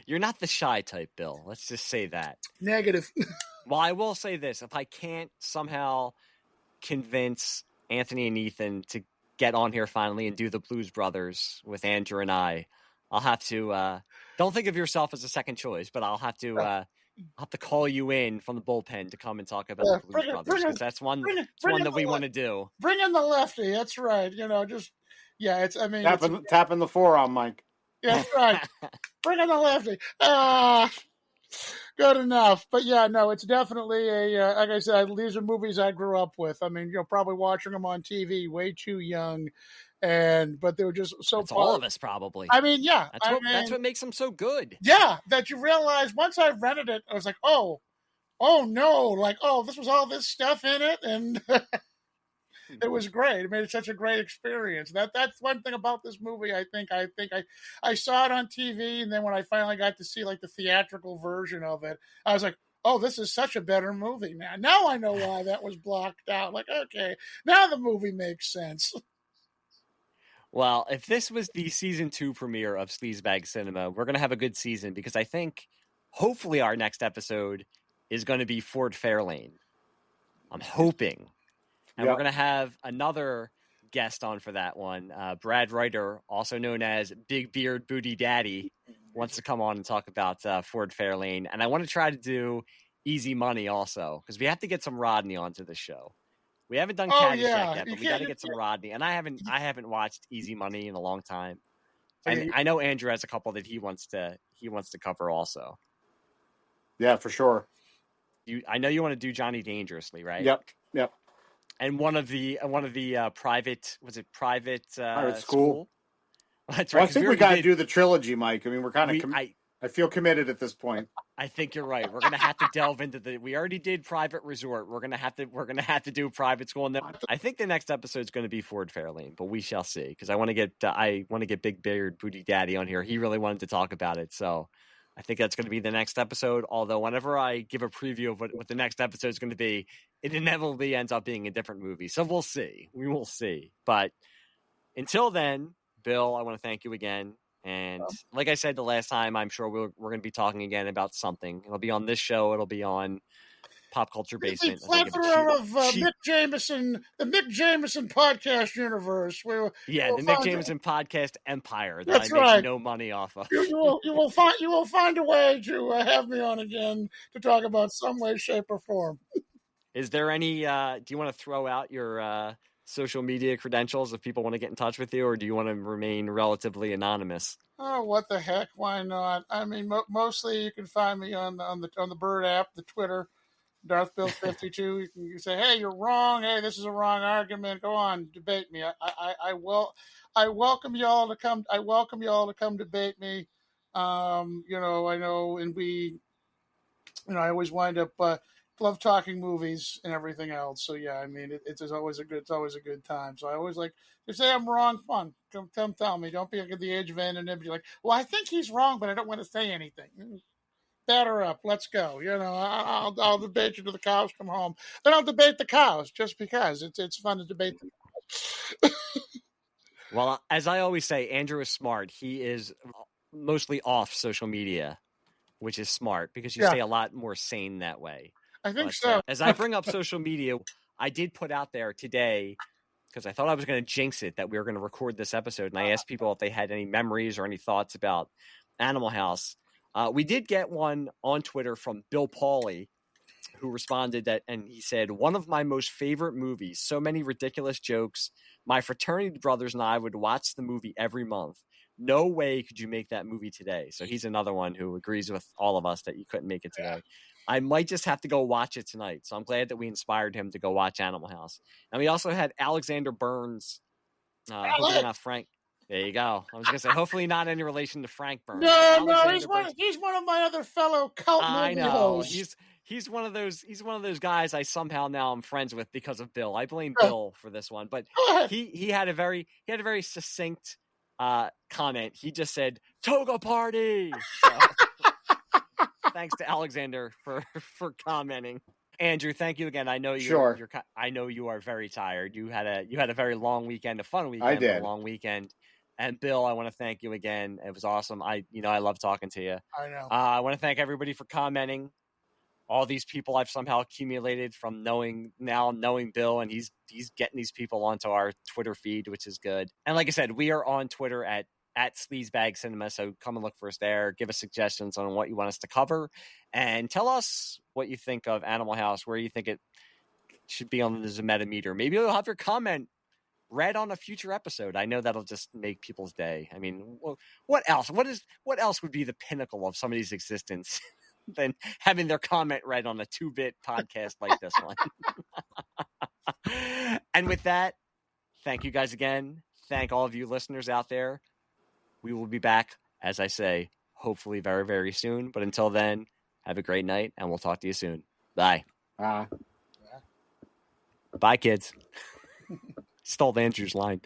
You're not the shy type, Bill. Let's just say that. Negative. Well, I will say this: if I can't somehow convince Anthony and Ethan to get on here finally and do the Blues Brothers with Andrew and I'll have to don't think of yourself as a second choice, but I'll have to call you in from the bullpen to come and talk about the Blues Brothers because that's one that we want to do. Bring in the lefty. That's right. Tapping the forearm, Mike. Yeah, that's right. Bring in the lefty. Good enough. But yeah, no, it's definitely like I said, these are movies I grew up with. I mean, probably watching them on TV way too young. But they were just so That's all of us probably. I mean, yeah. That's what makes them so good. Yeah, that you realize once I rented it, I was like, oh no, like, this was all this stuff in it, and it was great. It made it such a great experience. That's one thing about this movie. I think I saw it on TV, and then when I finally got to see like the theatrical version of it, I was like, oh, this is such a better movie now. Now I know why that was blocked out. Like, okay, now the movie makes sense. Well, if this was the season 2 premiere of Sleazebag Cinema, we're going to have a good season because I think hopefully our next episode is going to be Ford Fairlane. I'm hoping. And we're going to have another guest on for that one. Brad Reiter, also known as Big Beard Booty Daddy, wants to come on and talk about Ford Fairlane. And I want to try to do Easy Money also because we have to get some Rodney onto the show. We haven't done Caddyshack yet, but we got to get some Rodney. And I haven't watched Easy Money in a long time. And I know Andrew has a couple that he wants to cover also. Yeah, for sure. I know you want to do Johnny Dangerously, right? Yep. And one of the private school? That's Well, right. I think we got to do the trilogy, Mike. I mean, we're kind of. I feel committed at this point. I think you're right. We're gonna have to delve into we already did Private Resort. We're gonna have to do Private School, and then I think the next episode is going to be Ford Fairlane, but we shall see. Because I want to get Big Beard Booty Daddy on here. He really wanted to talk about it, so I think that's going to be the next episode. Although whenever I give a preview of what the next episode is going to be, it inevitably ends up being a different movie. So we'll see. We will see. But until then, Bill, I want to thank you again. And like I said the last time, I'm sure we're going to be talking again about something. It'll be on this show. It'll be on Pop Culture Basement. It's a plethora of Mick Jameson, the Mick Jameson podcast universe. The Mick Jameson podcast empire that That's I make right. no money off of. You will find a way to have me on again to talk about some way, shape, or form. Is there any? Do you want to throw out your social media credentials if people want to get in touch with you, or do you want to remain relatively anonymous? Oh, what the heck? Why not? I mean, mostly you can find me on the Bird app, the Twitter, DarthBill52. You can say, "Hey, you're wrong. Hey, this is a wrong argument. Go on, debate me. I welcome y'all to come. I welcome y'all to come debate me. I know, and we, I always wind up. Love talking movies and everything else. So yeah, I mean, it's always a good time. So I always like to say I'm wrong. Fun, come tell me. Don't be at the age of anonymity. Like, well, I think he's wrong, but I don't want to say anything. Batter up. Let's go. I'll debate you till the cows come home. Then I'll debate the cows just because it's fun to debate the cows. Well, as I always say, Andrew is smart. He is mostly off social media, which is smart because you stay a lot more sane that way. I think so. As I bring up social media, I did put out there today, because I thought I was going to jinx it, that we were going to record this episode. And I asked people if they had any memories or any thoughts about Animal House. We did get one on Twitter from Bill Pauly, who responded and he said, "One of my most favorite movies, so many ridiculous jokes. My fraternity brothers and I would watch the movie every month. No way could you make that movie today." So he's another one who agrees with all of us that you couldn't make it today. I might just have to go watch it tonight. So I'm glad that we inspired him to go watch Animal House. And we also had Alexander Burns. Hopefully not Frank. There you go. I was going to say, hopefully not any relation to Frank Burns. No, he's one of my other fellow cult movie hosts. He's one of those guys I somehow now am friends with because of Bill. I blame Bill for this one, but he had a very succinct comment. He just said "toga party." So, thanks to Alexander for commenting. Andrew, thank you again. I know I know you are very tired. You had a very long weekend, a fun weekend, I did. A long weekend. And Bill, I want to thank you again. It was awesome. I love talking to you. I know. I want to thank everybody for commenting. All these people I've somehow accumulated from knowing Bill, and he's getting these people onto our Twitter feed, which is good. And like I said, we are on Twitter at Sleazebag Cinema, so come and look for us there. Give us suggestions on what you want us to cover, and tell us what you think of Animal House, where you think it should be on the Zmed-O-Meter. Maybe you'll have your comment read on a future episode. I know that'll just make people's day. I mean, what else? What else would be the pinnacle of somebody's existence than having their comment read on a 2-bit podcast like this one? And with that, thank you guys again. Thank all of you listeners out there. We will be back, as I say, hopefully very, very soon. But until then, have a great night, and we'll talk to you soon. Bye. Bye, kids. Stole Andrew's line.